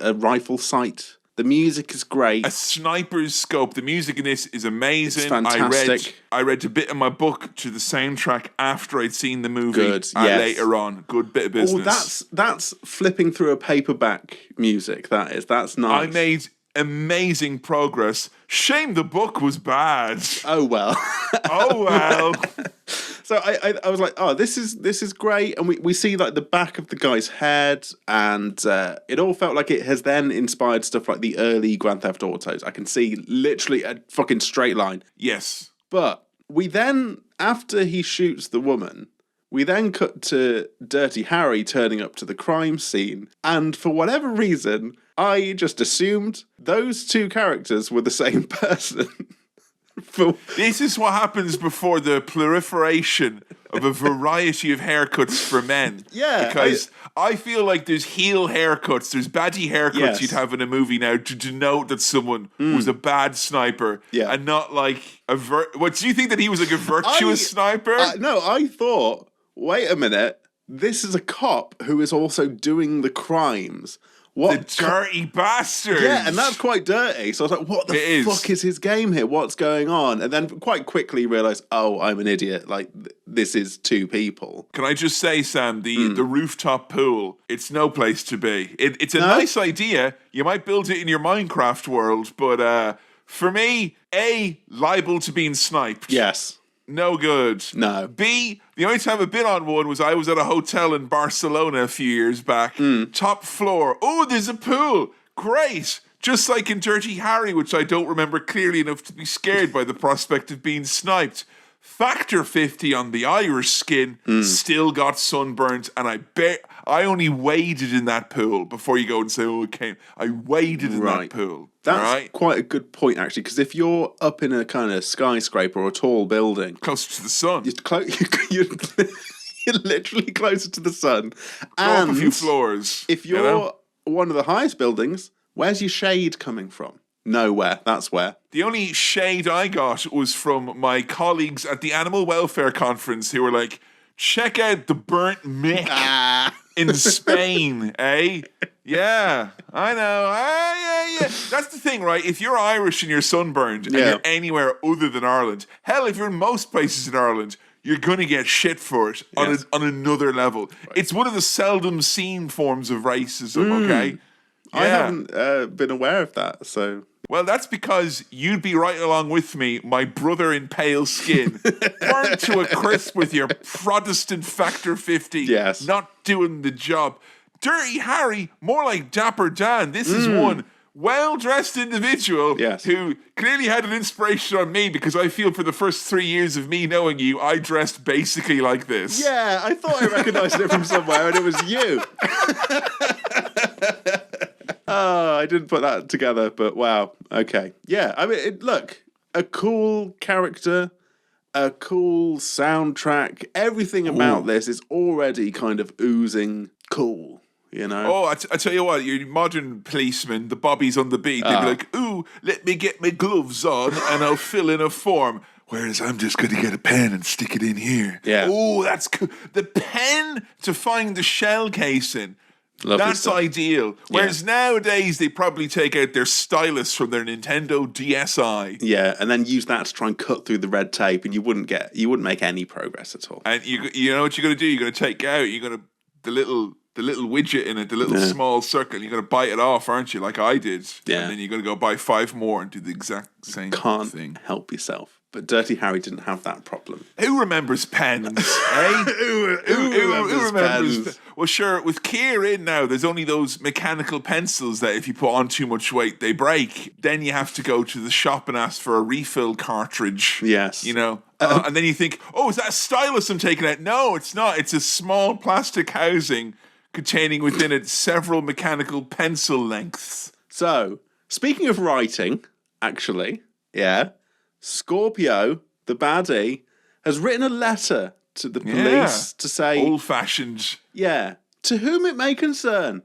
a rifle sight. The music is great. A sniper's scope. The music in this is amazing. It's fantastic. I read a bit of my book to the soundtrack after I'd seen the movie. Good, yes. Later on. Good bit of business. That's flipping through a paperback music, that is. That's nice. I made amazing progress. Shame the book was bad. Oh, well. Oh, well. So I was like, oh, this is great, and we see like the back of the guy's head, and it all felt like it has then inspired stuff like the early Grand Theft Autos. I can see literally a fucking straight line. Yes. But we then, after he shoots the woman, we then cut to Dirty Harry turning up to the crime scene, and for whatever reason, I just assumed those two characters were the same person. This is what happens before the proliferation of a variety of haircuts for men. Yeah. Because I feel like there's heel haircuts, there's baddie haircuts you'd have in a movie now to denote that someone was a bad sniper and not like what, do you think that he was like a virtuous sniper? No, I thought, wait a minute, this is a cop who is also doing the crimes. What the dirty bastard. Yeah, and that's quite dirty. So I was like, what the fuck is his game here? What's going on? And then quite quickly realised, oh, I'm an idiot. Like, this is two people. Can I just say, Sam, the rooftop pool, it's no place to be. It's a nice idea. You might build it in your Minecraft world, but for me, A, liable to being sniped. Yes. No good. No. B, the only time I've been on one was I was at a hotel in Barcelona a few years back. Top floor. Oh, there's a pool. Great. Just like in Dirty Harry, which I don't remember clearly enough to be scared by the prospect of being sniped. Factor 50 on the Irish skin, still got sunburnt, and I only waded in that pool before you go and say, oh, it came. I waded in that pool. That's quite a good point, actually, because if you're up in a kind of skyscraper or a tall building... Closer to the sun. You're literally closer to the sun. Go up a few floors. If you're one of the highest buildings, where's your shade coming from? Nowhere. That's where. The only shade I got was from my colleagues at the Animal Welfare Conference who were like, check out the burnt mick in Spain, eh? Yeah, I know. Yeah. That's the thing, right? If you're Irish and you're sunburned and you're anywhere other than Ireland, hell, if you're in most places in Ireland, you're going to get shit for it on another level. Right. It's one of the seldom seen forms of racism, okay? Yeah. I haven't been aware of that, so... Well, that's because you'd be right along with me, my brother in pale skin, burned to a crisp with your Protestant Factor 50, not doing the job. Dirty Harry, more like Dapper Dan. This is one well-dressed individual who clearly had an inspiration on me because I feel for the first 3 years of me knowing you, I dressed basically like this. Yeah, I thought I recognised it from somewhere and it was you. Oh, I didn't put that together, but wow. Okay. Yeah, I mean, look, a cool character, a cool soundtrack. Everything about this is already kind of oozing cool, you know? Oh, I tell you what, your modern policeman, the bobbies on the beat, they'd be like, ooh, let me get my gloves on and I'll fill in a form. Whereas I'm just going to get a pen and stick it in here. Yeah. Oh, that's cool. The pen to find the shell casing. Lovely That's stuff. Ideal. Whereas nowadays they probably take out their stylus from their Nintendo DSi. Yeah, and then use that to try and cut through the red tape, and you wouldn't make any progress at all. And you know what you're going to do? You're going to take out, the little widget in it, the little small circle, you're going to bite it off, aren't you? Like I did. Yeah. And then you're going to go buy 5 more and do the exact same Can't thing. help yourself. But Dirty Harry didn't have that problem. Who remembers pens, eh? Who remembers pens? Well, sure, with Keir in now, there's only those mechanical pencils that if you put on too much weight, they break. Then you have to go to the shop and ask for a refill cartridge. Yes. You know? And then you think, oh, is that a stylus I'm taking out? No, it's not. It's a small plastic housing containing within it several mechanical pencil lengths. So, speaking of writing, actually, Scorpio, the baddie, has written a letter to the police to say... Old-fashioned. Yeah. To whom it may concern,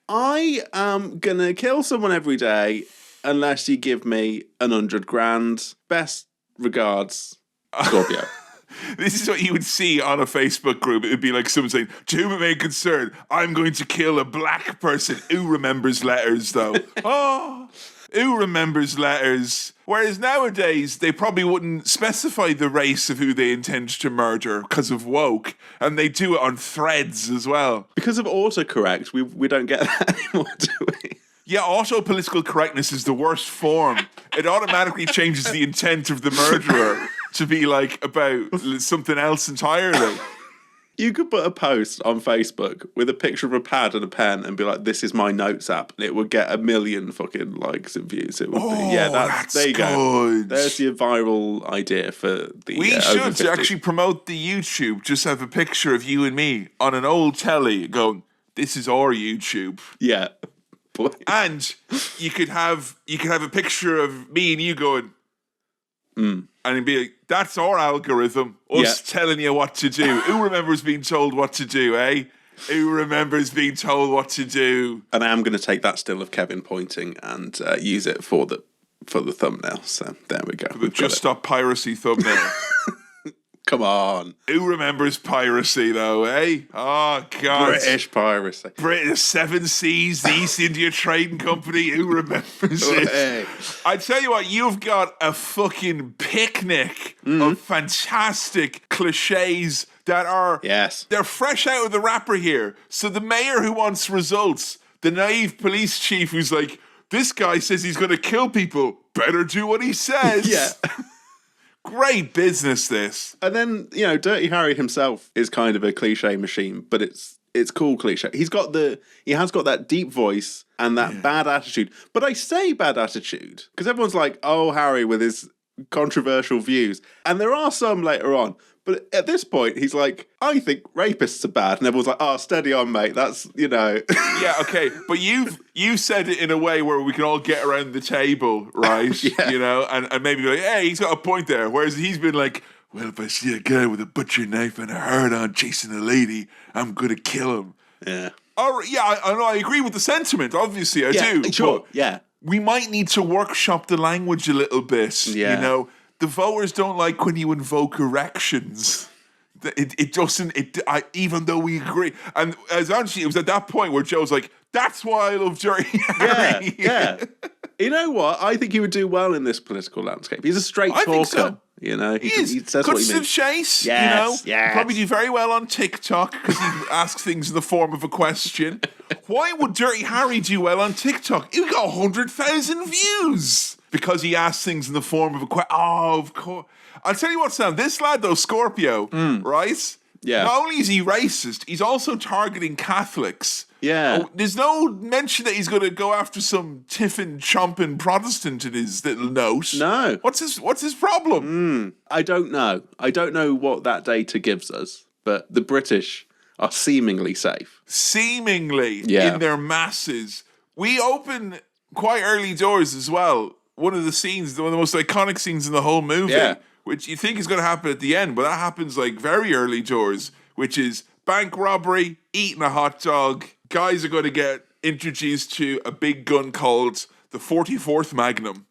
I am going to kill someone every day unless you give me 100 grand. Best regards, Scorpio. This is what you would see on a Facebook group. It would be like someone saying, to whom it may concern, I'm going to kill a black person. Who remembers letters, though? Oh, who remembers letters? Whereas nowadays, they probably wouldn't specify the race of who they intend to murder because of woke, and they do it on threads as well. Because of autocorrect, we don't get that anymore, do we? Yeah, auto-political correctness is the worst form. It automatically changes the intent of the murderer to be like about something else entirely. You could put a post on Facebook with a picture of a pad and a pen and be like, this is my notes app, and it would get 1 million fucking likes and views. It would be, that's there you good. Go. There's your viral idea for the We should actually promote the YouTube, just have a picture of you and me on an old telly going, this is our YouTube. Yeah. And you could have a picture of me and you going, and it'd be like, that's our algorithm, us telling you what to do. Who remembers being told what to do, eh? Who remembers being told what to do? And I am going to take that still of Kevin pointing and use it for the thumbnail. So there we go. The Just Stop Piracy thumbnail. Come on. Who remembers piracy, though, eh? Oh, God. British piracy. British 7 Seas, the East India Trading Company. Who remembers it? Hey. I tell you what, you've got a fucking picnic of fantastic cliches that are... Yes. They're fresh out of the wrapper here. So the mayor who wants results, the naive police chief who's like, this guy says he's going to kill people. Better do what he says. Yeah. Great business, this. And then, Dirty Harry himself is kind of a cliche machine, but it's cool cliche. He has got that deep voice and that bad attitude. But I say bad attitude because everyone's like, oh, Harry with his controversial views. And there are some later on. But at this point, he's like, I think rapists are bad. And everyone's like, oh, steady on, mate. That's, Yeah, okay. But you said it in a way where we can all get around the table, right? Yeah. And maybe be like, hey, he's got a point there. Whereas he's been like, well, if I see a guy with a butcher knife and a hard on chasing a lady, I'm going to kill him. Yeah. Oh, yeah, I know. I agree with the sentiment. Obviously, I do. Sure. But yeah. we might need to workshop the language a little bit. Yeah. The voters don't like when you invoke erections. It doesn't. Even though we agree, and as actually, it was at that point where Joe's like, "That's why I love Dirty Harry." Yeah. You know what? I think he would do well in this political landscape. He's a straight talker. Think so. He Cuts says what he to the means. chase. Yes, He'd probably do very well on TikTok because he asks things in the form of a question. Why would Dirty Harry do well on TikTok? He got 100,000 views because he asks things in the form of a question. Oh, of course. I'll tell you what, Sam. This lad, though, Scorpio, right? Yeah. Not only is he racist, he's also targeting Catholics. Yeah. Oh, there's no mention that he's going to go after some tiffin chomping Protestant in his little note. No. What's his problem? I don't know. I don't know what that data gives us, but the British are seemingly safe. Seemingly Yeah. in their masses. We open quite early doors as well. One of the most iconic scenes in the whole movie, which you think is going to happen at the end, but that happens like very early doors, which is bank robbery, eating a hot dog. Guys are going to get introduced to a big gun called the 44th Magnum.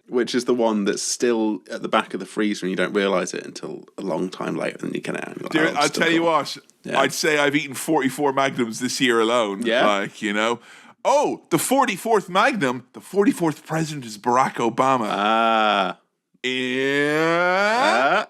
Which is the one that's still at the back of the freezer and you don't realise it until a long time later and you get it out. And you're like, I'll tell you what, I'd say I've eaten 44 Magnums this year alone. Yeah. Like, you know. Oh, the 44th Magnum, the 44th president is Barack Obama. Yeah.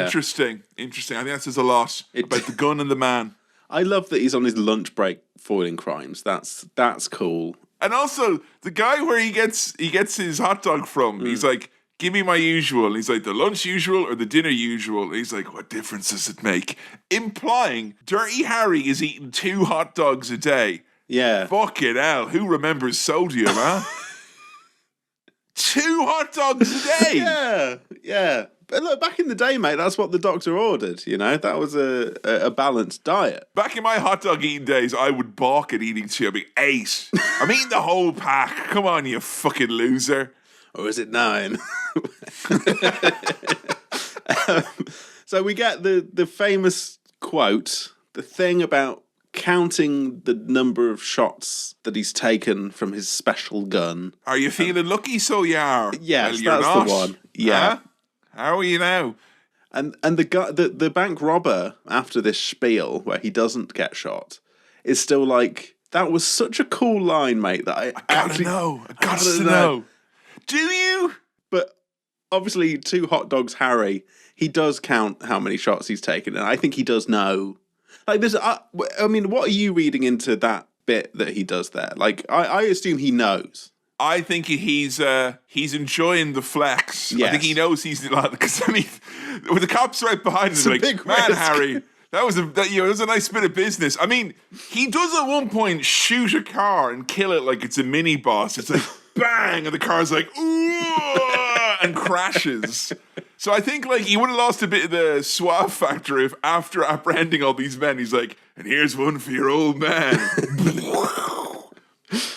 Interesting. I think that says a lot about the gun and the man. I love that he's on his lunch break foiling crimes. That's cool. And also, the guy where he gets his hot dog from, he's like, give me my usual. And he's like, the lunch usual or the dinner usual? And he's like, what difference does it make? Implying Dirty Harry is eating 2 hot dogs a day. Yeah. Fucking hell, who remembers sodium, huh? 2 hot dogs a day! Yeah. But look, back in the day, mate, that's what the doctor ordered, you know? That was a balanced diet. Back in my hot dog eating days, I would balk at eating 2. I'd be 8. I'm eating the whole pack. Come on, you fucking loser. Or is it 9? So we get the famous quote, the thing about counting the number of shots that he's taken from his special gun. Are you feeling lucky, so you are? Yes, well, you're that's not. the one. Yeah. Huh? How are you now? And the guy, the bank robber, after this spiel where he doesn't get shot, is still like, that was such a cool line, mate, that I gotta know. I got to know. Do you? But obviously, 2 hot dogs, Harry, he does count how many shots he's taken, and I think he does know. Like, there's, I mean, what are you reading into that bit that he does there? Like, I assume he knows. I think he's enjoying the flex. Yes. I think he knows he's because I mean, with the cops right behind him, like, big man, risk. Harry, that was a nice bit of business. I mean, he does at one point shoot a car and kill it like it's a mini boss. It's like bang, and the car's like ooh, and crashes. So I think like he would have lost a bit of the suave factor if after apprehending all these men, he's like, and here's one for your old man.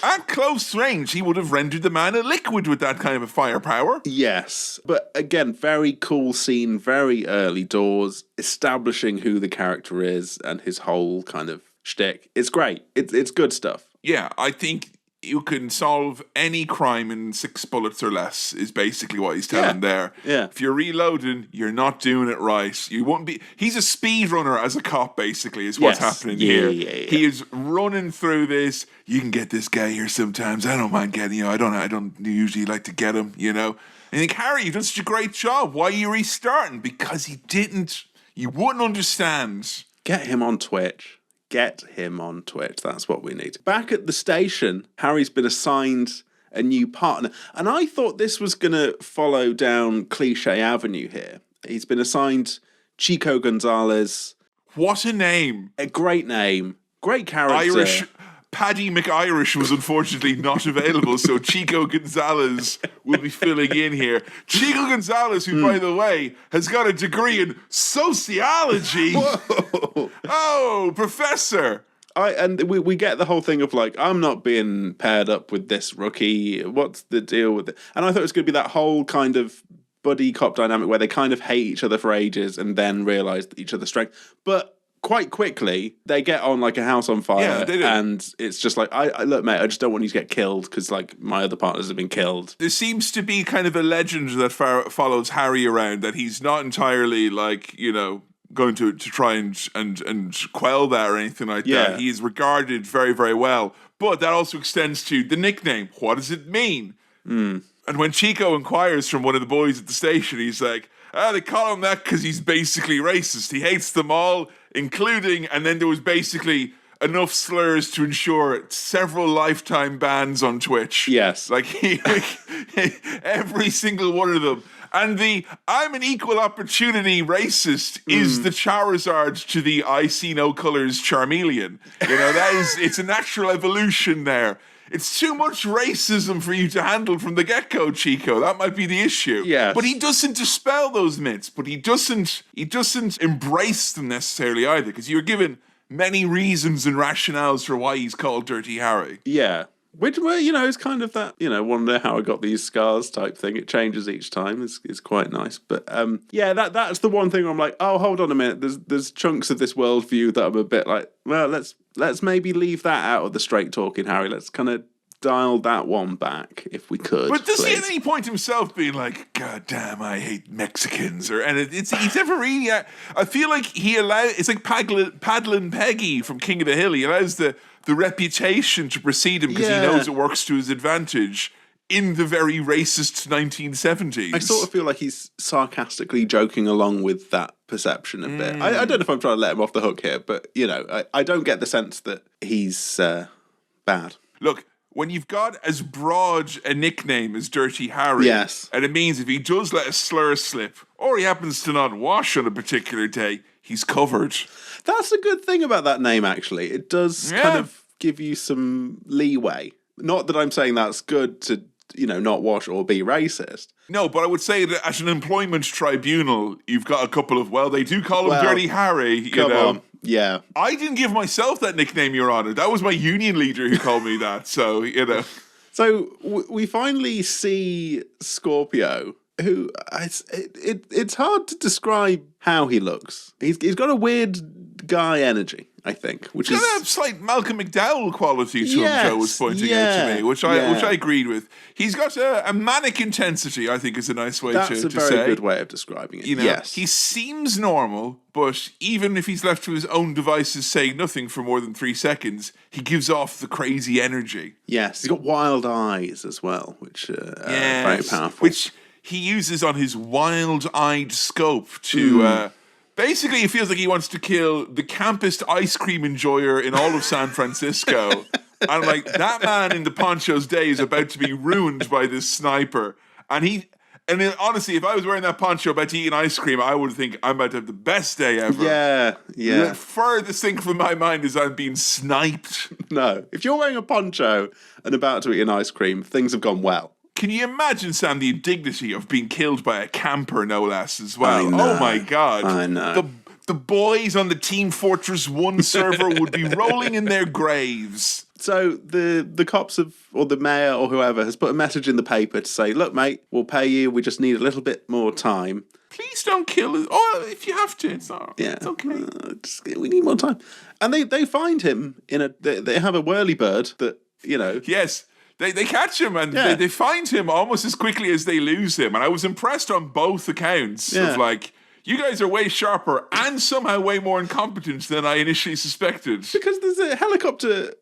At close range, he would have rendered the man a liquid with that kind of firepower. Yes. But again, very cool scene, very early doors, establishing who the character is and his whole kind of shtick. It's great. It's good stuff. Yeah, I think you can solve any crime in 6 bullets or less is basically what he's telling there. Yeah. If you're reloading, you're not doing it right. You won't be. He's a speedrunner as a cop, basically, is what's happening here. Yeah. He is running through this. You can get this guy here sometimes. I don't mind getting you. I don't usually like to get him, you know. And you think, Harry, you've done such a great job. Why are you restarting? Because he didn't. You wouldn't understand. Get him on Twitch. Get him on Twitch. That's what we need. Back at the station, Harry's been assigned a new partner. And I thought this was going to follow down Cliche Avenue here. He's been assigned Chico Gonzalez. What a name. A great name. Great character. Irish. Paddy McIrish was unfortunately not available, so Chico Gonzalez will be filling in here. Chico Gonzalez, who, by the way, has got a degree in sociology. Whoa. Oh, professor. And we get the whole thing of like, I'm not being paired up with this rookie. What's the deal with it? And I thought it was going to be that whole kind of buddy cop dynamic where they kind of hate each other for ages and then realise each other's strength. But quite quickly, they get on like a house on fire, and it's just like, I look, mate, I just don't want you to get killed because like my other partners have been killed. There seems to be kind of a legend that follows Harry around, that he's not entirely like, you know, going to try and quell that or anything like that. He is regarded very, very well. But that also extends to the nickname. What does it mean? And when Chico inquires from one of the boys at the station, he's like, they call him that because he's basically racist. He hates them all, including, and then there was basically enough slurs to ensure several lifetime bans on Twitch. Yes. Like, every single one of them. And the I'm an equal opportunity racist is the Charizard to the I see no colors Charmeleon. You know, it's a natural evolution there. It's too much racism for you to handle from the get-go, Chico. That might be the issue. Yes. But he doesn't dispel those myths, but he doesn't embrace them necessarily either, because you're given many reasons and rationales for why he's called Dirty Harry. Yeah. Which, well, is kind of that, wonder how I got these scars type thing. It changes each time. It's quite nice. But, that's the one thing where I'm like, oh, hold on a minute. There's chunks of this worldview that I'm a bit like, well, let's maybe leave that out of the straight talking Harry. Let's kind of dial that one back if we could. But does he please. at any point himself being like, God damn, I hate Mexicans? He's never really. I feel like it's like Paddlin' Peggy from King of the Hill. He allows the reputation to precede him because he knows it works to his advantage in the very racist 1970s. I sort of feel like he's sarcastically joking along with that perception a bit. I don't know if I'm trying to let him off the hook here, but, I don't get the sense that he's bad. Look, when you've got as broad a nickname as Dirty Harry, yes, and it means if he does let a slur slip, or he happens to not wash on a particular day, he's covered. That's a good thing about that name, actually. It does kind of give you some leeway. Not that I'm saying that's good to, not wash or be racist. No, but I would say that at an employment tribunal, you've got a couple of, they do call him Dirty Harry. Come on. Yeah. I didn't give myself that nickname, Your Honor. That was my union leader who called me that. So, So we finally see Scorpio, who it's hard to describe how he looks. He's got a weird guy energy, I think, which he's is got a slight Malcolm McDowell quality to him. Joe was pointing out to me, which I agreed with. He's got a manic intensity, I think, is a nice way to say. That's a very good way of describing it. Yes, he seems normal, but even if he's left to his own devices, saying nothing for more than 3 seconds, he gives off the crazy energy. Yes, he's got wild eyes as well, which are very powerful. Which he uses on his wild-eyed scope to. Basically, it feels like he wants to kill the campest ice cream enjoyer in all of San Francisco. And I'm like, that man in the poncho's day is about to be ruined by this sniper. And honestly, if I was wearing that poncho about to eat an ice cream, I would think I'm about to have the best day ever. Yeah. The furthest thing from my mind is I'm being sniped. No. If you're wearing a poncho and about to eat an ice cream, things have gone well. Can you imagine, Sam, the indignity of being killed by a camper, no less, as well? I know. Oh, my God. I know. The boys on the Team Fortress 1 server would be rolling in their graves. So the cops or the mayor or whoever has put a message in the paper to say, look, mate, we'll pay you. We just need a little bit more time. Please don't kill us. Oh, if you have to, it's okay. We need more time. And they find him they have a whirly-bird that, Yes. They catch him and they find him almost as quickly as they lose him. And I was impressed on both accounts of you guys are way sharper and somehow way more incompetent than I initially suspected. Because there's a helicopter,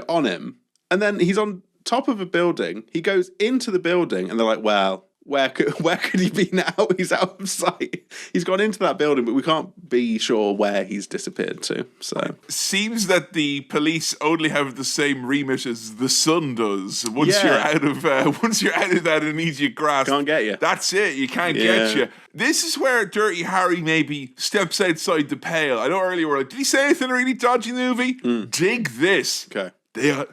on him, and then he's on top of a building. He goes into the building and they're like, well, where could he be now? He's out of sight. He's gone into that building, but we can't be sure where he's disappeared to. So seems that the police only have the same remit as the sun does. Once you're out of that immediate grasp, can't get you. That's it. You can't get you. This is where Dirty Harry maybe steps outside the pale. I know earlier we're like, did he say anything really dodgy in the movie? Dig this. Okay. They are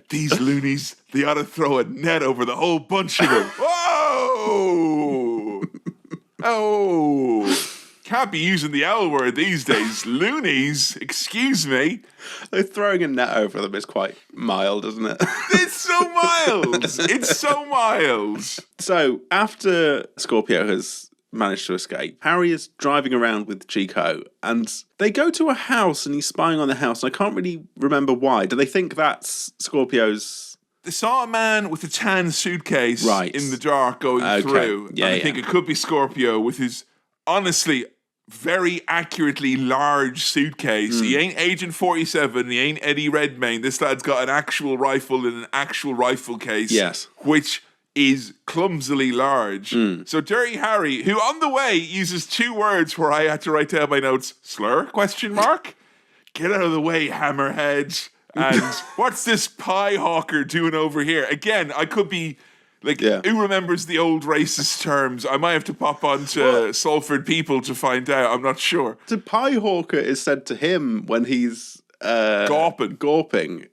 these loonies, they ought to throw a net over the whole bunch of them. Whoa! Oh! Can't be using the L word these days. Loonies, excuse me. Though throwing a net over them is quite mild, isn't it? It's so mild. It's so mild. So after Scorpio has managed to escape, Harry is driving around with Chico and they go to a house and he's spying on the house. And I can't really remember why. Do they think that's Scorpio's? They saw a man with a tan suitcase in the dark going through. Yeah, I think it could be Scorpio with his, honestly, very accurately large suitcase. He ain't Agent 47. He ain't Eddie Redmayne. This lad's got an actual rifle in an actual rifle case. Yes. Which is clumsily large. So Dirty Harry, who on the way uses 2 words where I had to write down my notes, slur, ? Get out of the way, hammerhead. And what's this pie hawker doing over here? Again, I could be like, who remembers the old racist terms? I might have to pop on to Salford People to find out. I'm not sure. The pie hawker is said to him when he's gawping.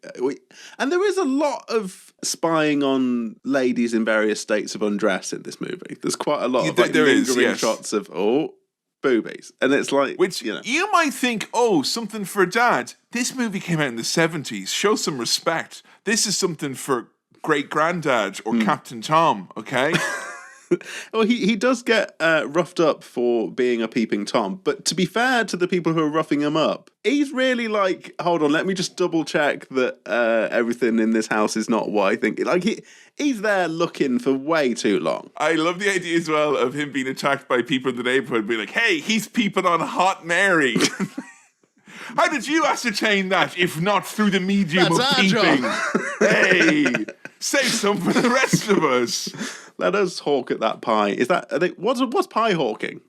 And there is a lot of spying on ladies in various states of undress in this movie. There's quite a lot of lingering shots of boobies. And it's like, Which you might think, oh, something for dad. This movie came out in the 70s. Show some respect. This is something for great granddad or Captain Tom, okay? Well, he does get roughed up for being a peeping Tom, but to be fair to the people who are roughing him up, he's really like, hold on, let me just double check that everything in this house is not what I think. Like he's there looking for way too long. I love the idea as well of him being attacked by people in the neighborhood, being like, hey, he's peeping on Hot Mary. How did you ascertain that, if not through the medium of peeping? Hey, say something for the rest of us. Let us hawk at that pie. What's pie hawking?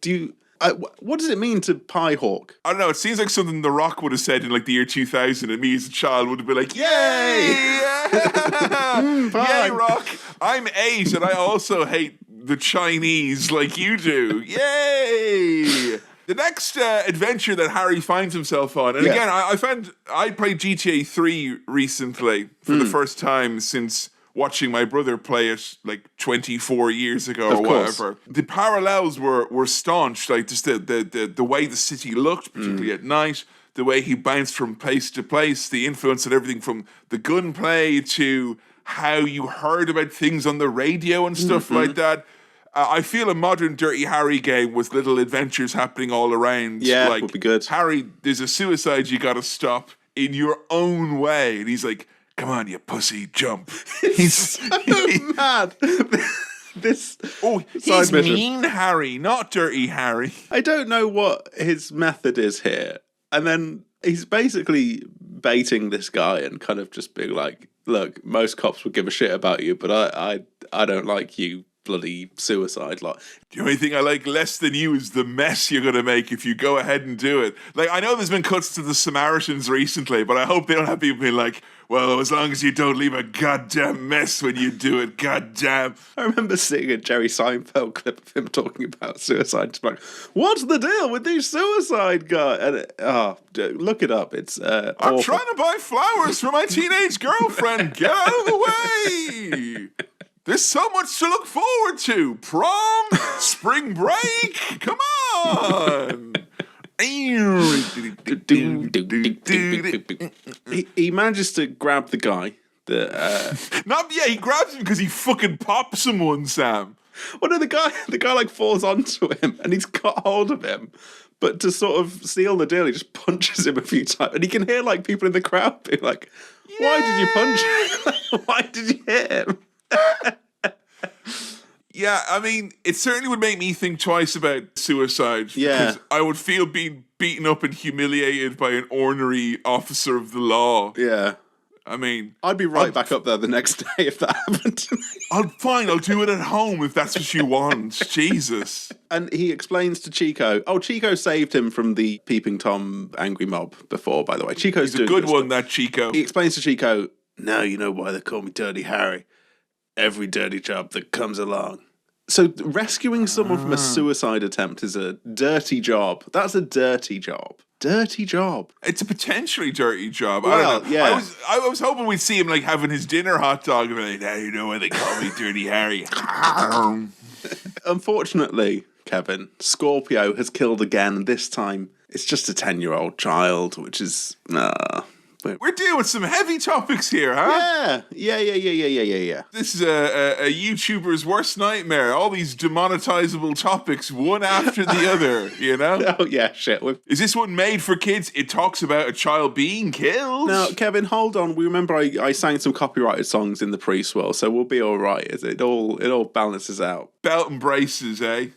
What does it mean to pie hawk? I don't know. It seems like something The Rock would have said in like the year 2000, and me as a child would have been like, "Yay, yay, Rock! I'm 8, and I also hate the Chinese like you do. Yay!" The next adventure that Harry finds himself on, and again, I played GTA 3 recently for the first time since watching my brother play it like 24 years ago or whatever. The parallels were staunch, like just the way the city looked, particularly at night, the way he bounced from place to place, the influence and everything from the gunplay to how you heard about things on the radio and stuff like that. I feel a modern Dirty Harry game with little adventures happening all around. Yeah, like, would be good. Harry, there's a suicide you gotta stop in your own way. And he's like, come on, you pussy, jump. He's so mad. He's mean Harry, not Dirty Harry. I don't know what his method is here. And then he's basically baiting this guy and kind of just being like, look, most cops would give a shit about you, but I don't like you. Bloody suicide lot. The only thing I like less than you is the mess you're going to make if you go ahead and do it. Like, I know there's been cuts to the Samaritans recently, but I hope they don't have people being like, well, as long as you don't leave a goddamn mess when you do it, goddamn. I remember seeing a Jerry Seinfeld clip of him talking about suicide. Just like, what's the deal with these suicide guys? And look it up. It's I'm awful. trying to buy flowers for my teenage girlfriend. Get out of the way. There's so much to look forward to. Prom, spring break. Come on. He manages to grab the guy. He grabs him because he fucking pops someone, Sam. Well, no, the guy like falls onto him and he's got hold of him. But to sort of seal the deal, he just punches him a few times. And he can hear like people in the crowd being like, why did you punch him? Why did you hit him? Yeah, I mean, it certainly would make me think twice about suicide. Yeah. Because I would feel being beaten up and humiliated by an ornery officer of the law. Yeah. I mean, I'd be right back up there the next day if that happened to me. I'll do it at home if that's what you want. Jesus. And he explains to Chico. Oh, Chico saved him from the Peeping Tom angry mob before, by the way. Chico's He's a good one, that Chico. He explains to Chico, now you know why they call me Dirty Harry. Every dirty job that comes along. So rescuing someone from a suicide attempt is a dirty job. That's a dirty job. Dirty job. It's a potentially dirty job. Well, I don't know. yeah. I was hoping we'd see him like having his dinner hot dog and be like, now you know why they call me Dirty Harry. Unfortunately, Kevin, Scorpio has killed again. This time, it's just a 10-year-old child, which is... We're dealing with some heavy topics here, huh? Yeah. This is a YouTuber's worst nightmare. All these demonetizable topics, one after the other, you know? Oh, yeah, shit. Is this one made for kids? It talks about a child being killed. Now, Kevin, hold on. We remember I sang some copyrighted songs in the pre-swirl, so we'll be all right. It all balances out. Belt and braces, eh?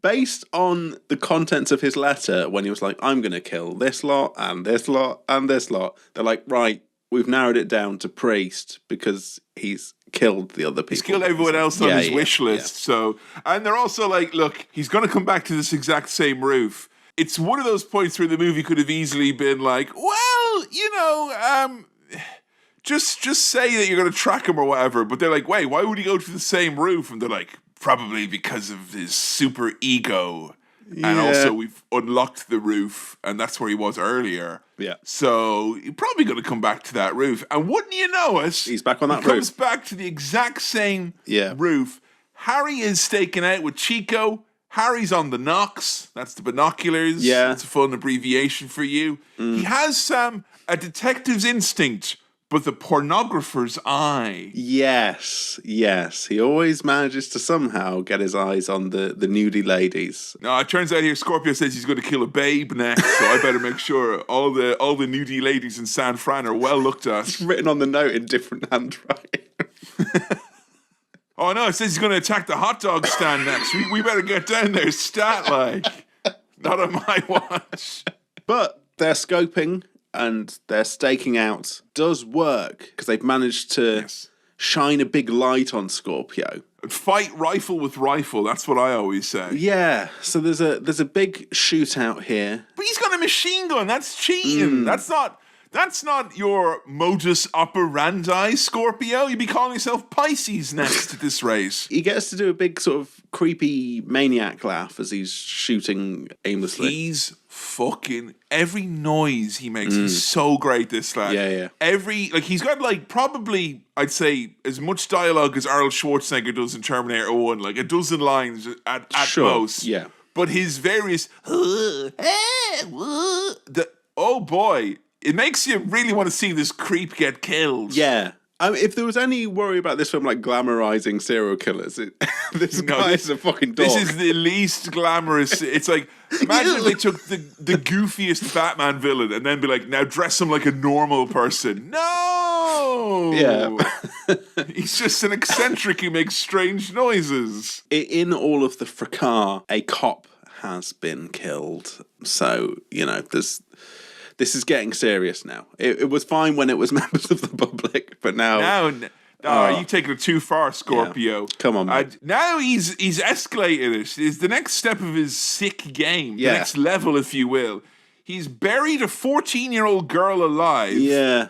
Based on the contents of his letter, when he was like, I'm going to kill this lot and this lot and this lot, they're like, right, we've narrowed it down to priest because he's killed the other people. He's killed everyone else on his wish list. Yeah. So, and they're also like, look, he's going to come back to this exact same roof. It's one of those points where the movie could have easily been like, well, you know, just say that you're going to track him or whatever. But they're like, wait, why would he go to the same roof? And they're like, probably because of his super ego. Yeah. And also we've unlocked the roof and that's where he was earlier. Yeah. So you're probably going to come back to that roof. And wouldn't you know it? He's back on that roof. He comes back to the exact same roof. Harry is staking out with Chico. Harry's on the knocks. That's the binoculars. Yeah. That's a fun abbreviation for you. He has a detective's instinct, but the pornographer's eye. Yes. He always manages to somehow get his eyes on the nudie ladies. No, it turns out here Scorpio says he's going to kill a babe next, so I better make sure all the nudie ladies in San Fran are well looked at. It's written on the note in different handwriting. Oh no, it says he's going to attack the hot dog stand next. We better get down there, stat like. Not on my watch. But their scoping and their staking out does work because they've managed to shine a big light on Scorpio. Fight rifle with rifle, that's what I always say. Yeah, so there's a big shootout here. But he's got a machine gun, that's cheating. That's not your modus operandi, Scorpio. You'd be calling yourself Pisces next at this rate. He gets to do a big sort of creepy maniac laugh as he's shooting aimlessly. He's fucking... Every noise he makes is so great, this lad. Yeah. He's got, probably, I'd say, as much dialogue as Arnold Schwarzenegger does in Terminator 1. Like, a dozen lines at most. Yeah. But his various... oh, boy... It makes you really want to see this creep get killed. Yeah. If there was any worry about this film, glamorizing serial killers, this guy is a fucking dog. This is the least glamorous. It's like, imagine if they took the goofiest Batman villain and then be like, now dress him like a normal person. No! Yeah. He's just an eccentric who makes strange noises. In all of the fracas, a cop has been killed. So, this is getting serious now. It was fine when it was members of the public, but now... You're taking it too far, Scorpio. Yeah. Come on, man. Now he's escalated it. It's the next step of his sick game. Yeah. The next level, if you will. He's buried a 14-year-old girl alive. Yeah.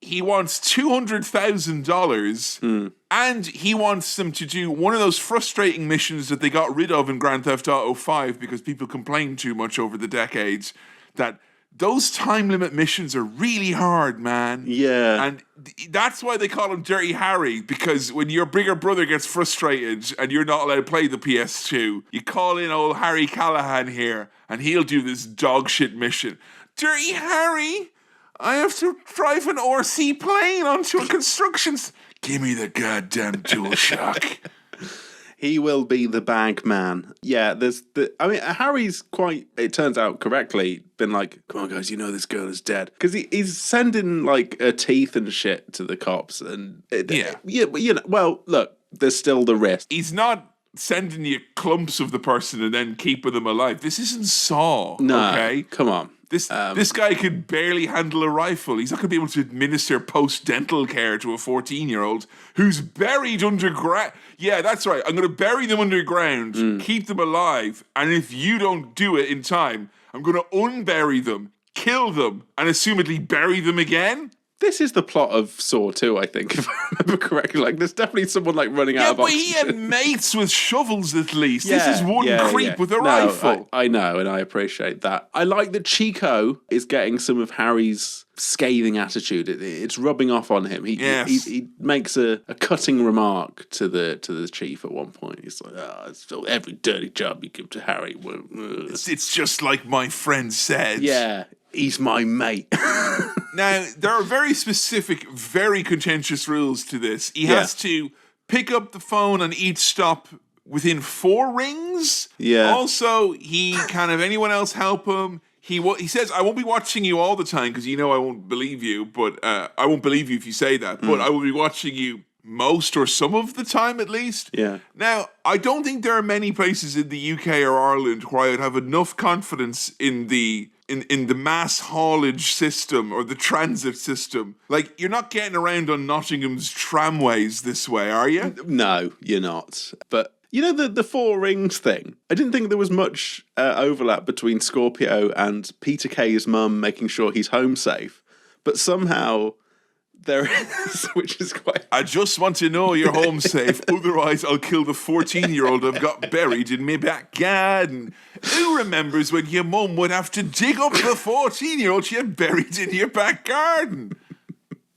He wants $200,000, and he wants them to do one of those frustrating missions that they got rid of in Grand Theft Auto 5 because people complained too much over the decades, that those time limit missions are really hard, man. Yeah. And that's why they call him Dirty Harry, because when your bigger brother gets frustrated and you're not allowed to play the PS2, you call in old Harry Callahan here, and he'll do this dog shit mission. Dirty Harry, I have to drive an RC plane onto a construction... Give me the goddamn DualShock. He will be the bag man. Yeah, Harry's quite, it turns out correctly, been like, come on guys, this girl is dead. Because he's sending her teeth and shit to the cops. And but look, there's still the risk. He's not sending you clumps of the person and then keeping them alive. This isn't Saw, no, okay? Come on. This guy could barely handle a rifle. He's not going to be able to administer post-dental care to a 14-year-old who's buried underground. Yeah, that's right. I'm going to bury them underground, keep them alive, and if you don't do it in time, I'm going to unbury them, kill them, and assumedly bury them again. This is the plot of Saw 2, I think, if I remember correctly. There's definitely someone running out of oxygen. Yeah, but he had mates with shovels at least. This is one creep with a rifle. I know, and I appreciate that. I like that Chico is getting some of Harry's scathing attitude. It's rubbing off on him. He makes a cutting remark to the chief at one point. He's like, it's still every dirty job you give to Harry. It's just like my friend said. Yeah. He's my mate. Now, there are very specific, very contentious rules to this. He has to pick up the phone on each stop within 4 rings. Yeah. Also, he can't have anyone else help him. He says, I won't be watching you all the time because I won't believe you, but I won't believe you if you say that, but I will be watching you most or some of the time at least. Yeah. Now, I don't think there are many places in the UK or Ireland where I would have enough confidence in the mass haulage system or the transit system. You're not getting around on Nottingham's tramways this way, are you? No, you're not. But the 4 rings thing, I didn't think there was much overlap between Scorpio and Peter Kay's mum making sure he's home safe. But somehow there is, which is quite... I just want to know you're home safe, otherwise I'll kill the 14-year-old I've got buried in my back garden. Who remembers when your mum would have to dig up the 14-year-old she had buried in your back garden?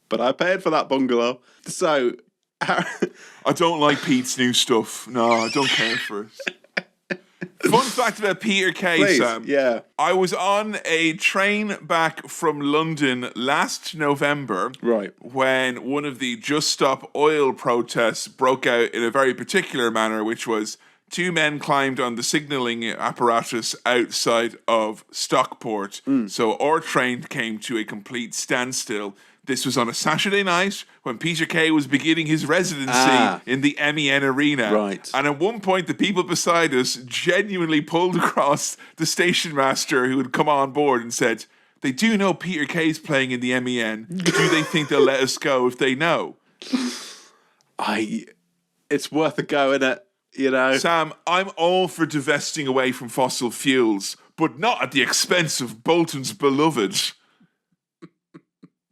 But I paid for that bungalow. So... I don't like Pete's new stuff. No, I don't care for it. Fun fact about Peter Kay, Please, Sam. yeah. I was on a train back from London last November. Right. When one of the Just Stop Oil protests broke out in a very particular manner, which was two men climbed on the signalling apparatus outside of Stockport. So our train came to a complete standstill. This was on a Saturday night when Peter Kay was beginning his residency in the MEN Arena. Right. And at one point, the people beside us genuinely pulled across the station master who had come on board and said, they do know Peter Kay's playing in the MEN. Do they think they'll let us go if they know? It's worth a go, innit? You know? Sam, I'm all for divesting away from fossil fuels, but not at the expense of Bolton's beloved.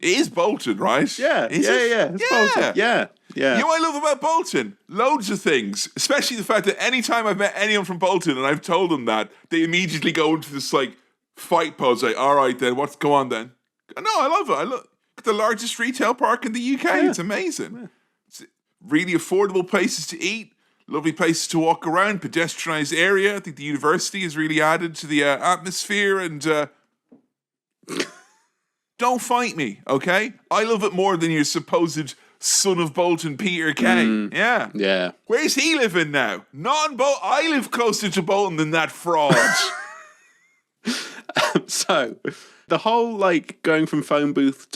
It is Bolton, right? Yeah, Is yeah, it? yeah. It's Bolton. Yeah. You know what I love about Bolton? Loads of things. Especially the fact that anytime I've met anyone from Bolton and I've told them that, they immediately go into this, like, fight pose. Like, all right, then, what's go on then? No, I love it. I love the largest retail park in the UK. Yeah. It's amazing. Yeah. It's really affordable places to eat. Lovely places to walk around. Pedestrianised area. I think the university has really added to the atmosphere and... Don't fight me, okay? I love it more than your supposed son of Bolton, Peter Kay. Yeah. Yeah. Where's he living now? Not in Bolton. I live closer to Bolton than that fraud. So, the whole, like, going from phone booth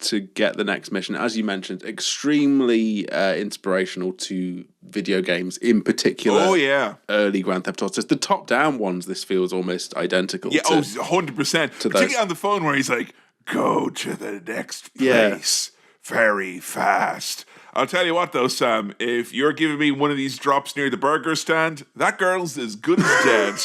to get the next mission, as you mentioned, extremely inspirational to video games in particular. Oh, yeah. Early Grand Theft Autos. The top-down ones, this feels almost identical. Yeah, 100%. Particularly on the phone where he's like, go to the next place very fast. I'll tell you what, though, Sam, if you're giving me one of these drops near the burger stand, that girl's as good as dead.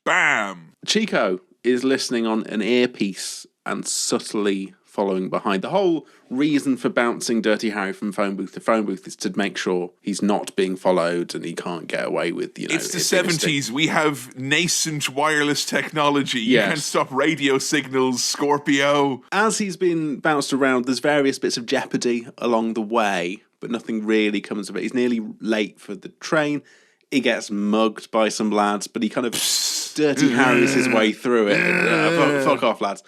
Bam. Chico is listening on an earpiece and subtly following behind. The whole reason for bouncing Dirty Harry from phone booth to phone booth is to make sure he's not being followed and he can't get away with, you know... It's the 70s. We have nascent wireless technology. You can't stop radio signals, Scorpio. As he's been bounced around, there's various bits of jeopardy along the way, but nothing really comes of it. He's nearly late for the train. He gets mugged by some lads, but he kind of Dirty Harry's his way through it. Fuck off, lads.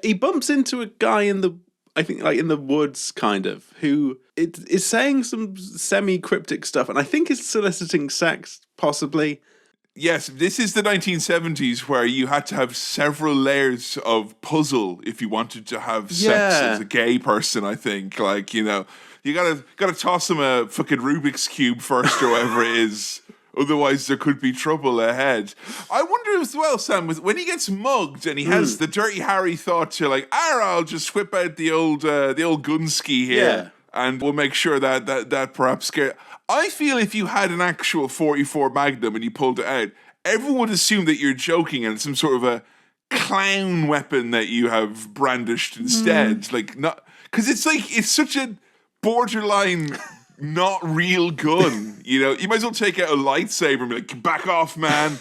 He bumps into a guy in the, I think, like in the woods, kind of, who is saying some semi-cryptic stuff, and I think is soliciting sex, possibly. Yes, this is the 1970s where you had to have several layers of puzzle if you wanted to have sex as a gay person, I think. Like, you know, you gotta toss him a fucking Rubik's Cube first or whatever it is. Otherwise, there could be trouble ahead. I wonder as well, Sam, when he gets mugged and he has the Dirty Harry thought to like, I'll just whip out the old gunski here and we'll make sure that perhaps I feel if you had an actual 44 Magnum and you pulled it out, everyone would assume that you're joking and it's some sort of a clown weapon that you have brandished instead. Like, not because it's such a borderline. Not real gun, you know. You might as well take out a lightsaber and be like, back off, man.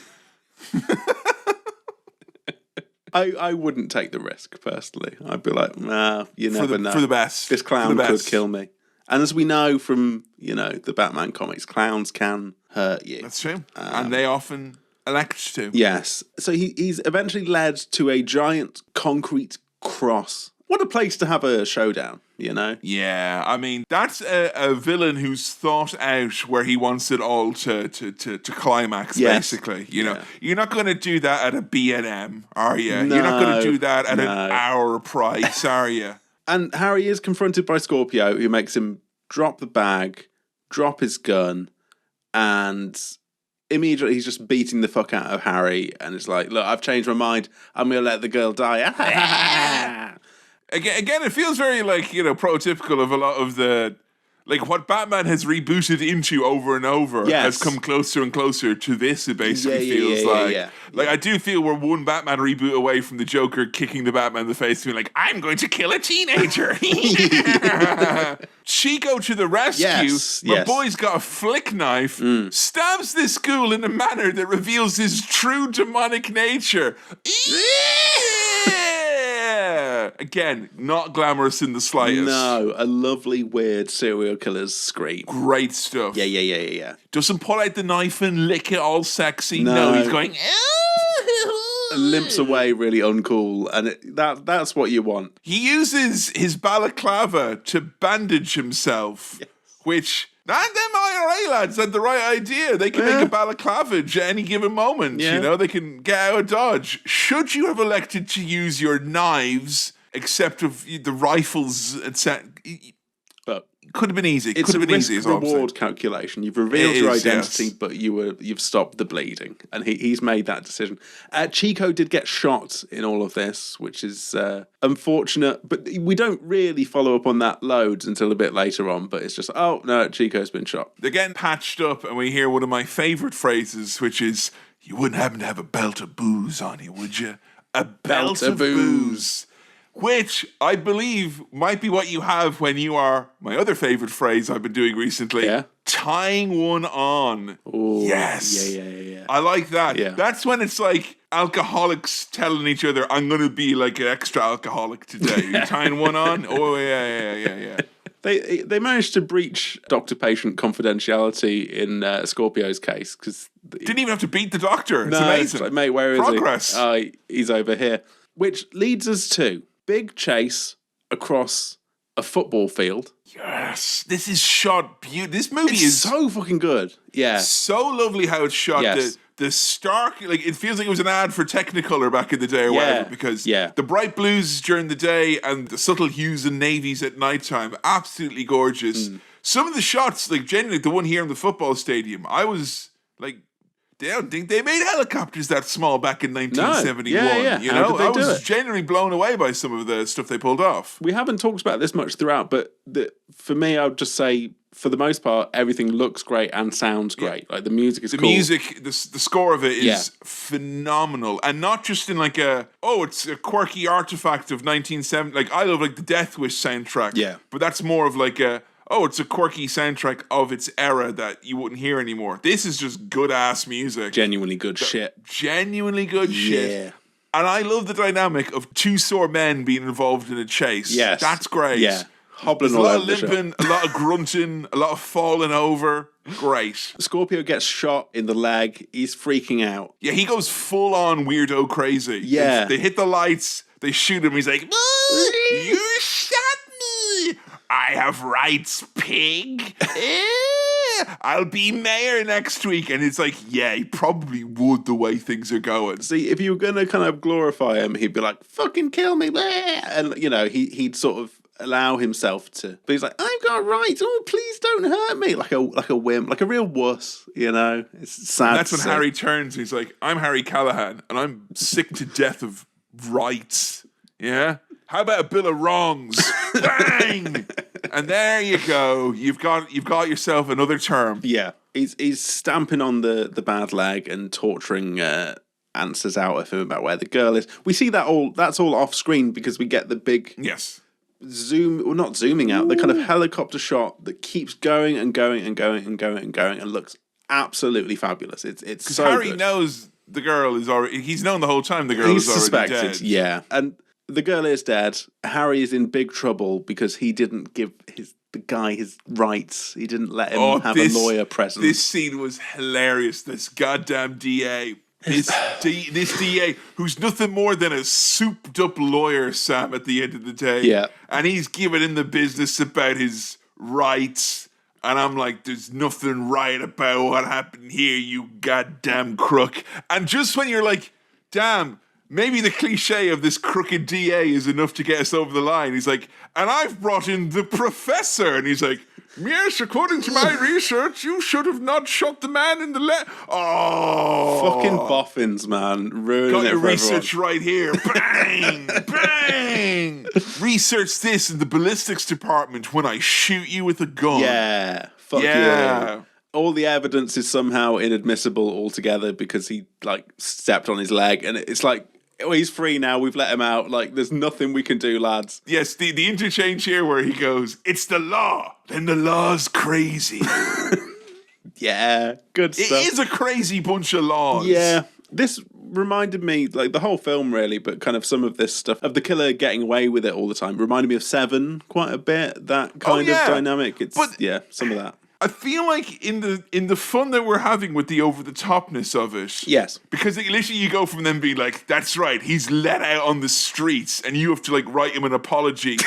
I wouldn't take the risk, personally. I'd be like, nah, you never know. For the best. This clown could kill me. And as we know from, you know, the Batman comics, clowns can hurt you. That's true. And they often elect to. Yes. So he's eventually led to a giant concrete cross. What a place to have a showdown, you know? Yeah, I mean, that's a villain who's thought out where he wants it all to climax, basically. You know, you're not going to do that at a B&M, are you? No, you're not going to do that at an hour price, are you? And Harry is confronted by Scorpio, who makes him drop the bag, drop his gun, and immediately he's just beating the fuck out of Harry, and it's like, look, I've changed my mind. I'm going to let the girl die. Again, it feels very like, you know, prototypical of a lot of the, like what Batman has rebooted into over and over has come closer and closer to this. It basically feels like. Like I do feel we're one Batman reboot away from the Joker kicking the Batman in the face, being like, "I'm going to kill a teenager." Chico to the rescue. My boy's got a flick knife, stabs this ghoul in a manner that reveals his true demonic nature. again, not glamorous in the slightest. No, a lovely, weird serial killer's scream. Great stuff. Yeah. Doesn't pull out the knife and lick it all sexy. No. No, he's going... Limps away really uncool, and that's what you want. He uses his balaclava to bandage himself, which... And them IRA lads had the right idea. They can make a balaclava at any given moment. Yeah. You know, they can get out of Dodge. Should you have elected to use your knives, except of the rifles, etc., But could have been easy. it's Could have a been easy. risk-reward calculation. You've revealed It your is, identity, yes. but you've stopped the bleeding, and he's made that decision. Chico did get shot in all of this, which is unfortunate, but we don't really follow up on that loads until a bit later on. But it's just, oh no, Chico's been shot. They're getting patched up, and we hear one of my favourite phrases, which is, "You wouldn't happen to have a belt of booze on you, would you? A belt of booze." Which I believe might be what you have when you are, my other favourite phrase I've been doing recently, tying one on. Ooh, yes. Yeah. I like that. Yeah. That's when it's like alcoholics telling each other, I'm going to be like an extra alcoholic today. You're tying one on? Oh, yeah. They managed to breach doctor-patient confidentiality in Scorpio's case because didn't even have to beat the doctor. It's no, amazing. It's like, mate, where is Progress. he? He's over here. Which leads us to big chase across a football field. Yes, this is shot beautiful. This movie is so fucking good. Yeah, so lovely how it's shot. Yes. The stark, like it feels like it was an ad for Technicolor back in the day or whatever. Because the bright blues during the day and the subtle hues and navies at nighttime, absolutely gorgeous. Some of the shots, like genuinely, the one here in the football stadium, I was like, I don't think they made helicopters that small back in 1971. Yeah. You How know, did they I do was it? genuinely blown away by some of the stuff they pulled off. we haven't talked about this much throughout, but for me, I would just say, for the most part, everything looks great and sounds great. Like the music is The cool. music, the score of it is phenomenal, and not just in like it's a quirky artifact of 1970. Like I love like the Death Wish soundtrack, but that's more of like it's a quirky soundtrack of its era that you wouldn't hear anymore. This is just good ass music, Genuinely good shit. genuinely good shit. And I love the dynamic of two sore men being involved in a chase. Yes, that's great. Yeah, hobbling There's a all lot over of the limping, a lot of grunting, a lot of falling over. Great. Scorpio gets shot in the leg. He's freaking out. Yeah, he goes full on weirdo crazy. Yeah. They hit the lights, they shoot him, he's like, you shot me! I have rights, pig! I'll be mayor next week. And it's like, yeah, he probably would the way things are going. See, if you were going to kind of glorify him, he'd be like, fucking kill me. And, he'd sort of allow himself to. But he's like, I've got rights. Oh, please don't hurt me. Like a wimp, like a real wuss, It's sad. And that's when Harry turns and he's like, I'm Harry Callahan and I'm sick to death of rights. Yeah? How about a bill of wrongs? Bang! And there you go. You've got yourself another term. Yeah. He's stamping on the bad leg and torturing answers out of him about where the girl is. We see that's all off screen because we get the big not zooming out, the kind of helicopter shot that keeps going and going and going and going and going and looks absolutely fabulous. It's so Harry good. knows the girl is already. He's known the whole time the girl is already suspected, dead. yeah. And the girl is dead. Harry is in big trouble because he didn't give the guy his rights. He didn't let him have a lawyer present. This scene was hilarious. This goddamn DA. This DA, who's nothing more than a souped-up lawyer, Sam, at the end of the day. Yeah. And he's giving in the business about his rights. And I'm like, there's nothing right about what happened here, you goddamn crook. And just when you're like, damn, maybe the cliche of this crooked DA is enough to get us over the line. He's like, and I've brought in the professor. And he's like, yes, according to my research, you should have not shot the man in the leg. Oh. Fucking boffins, man. Ruining Got it your for research everyone. right here. Bang! Bang! Research this in the ballistics department when I shoot you with a gun. Yeah. Fuck yeah. All the evidence is somehow inadmissible altogether because he stepped on his leg, and it's like, oh, he's free now. We've let him out. Like, there's nothing we can do, lads. Yes, the interchange here where he goes, it's the law. Then the law's crazy. Yeah, good stuff. It is a crazy bunch of laws. Yeah. This reminded me, like the whole film really, but kind of some of this stuff of the killer getting away with it all the time reminded me of Seven quite a bit. That kind of dynamic. Some of that. I feel like in the fun that we're having with the over the topness of it, yes, because literally you go from them being like, "That's right, he's let out on the streets," and you have to like write him an apology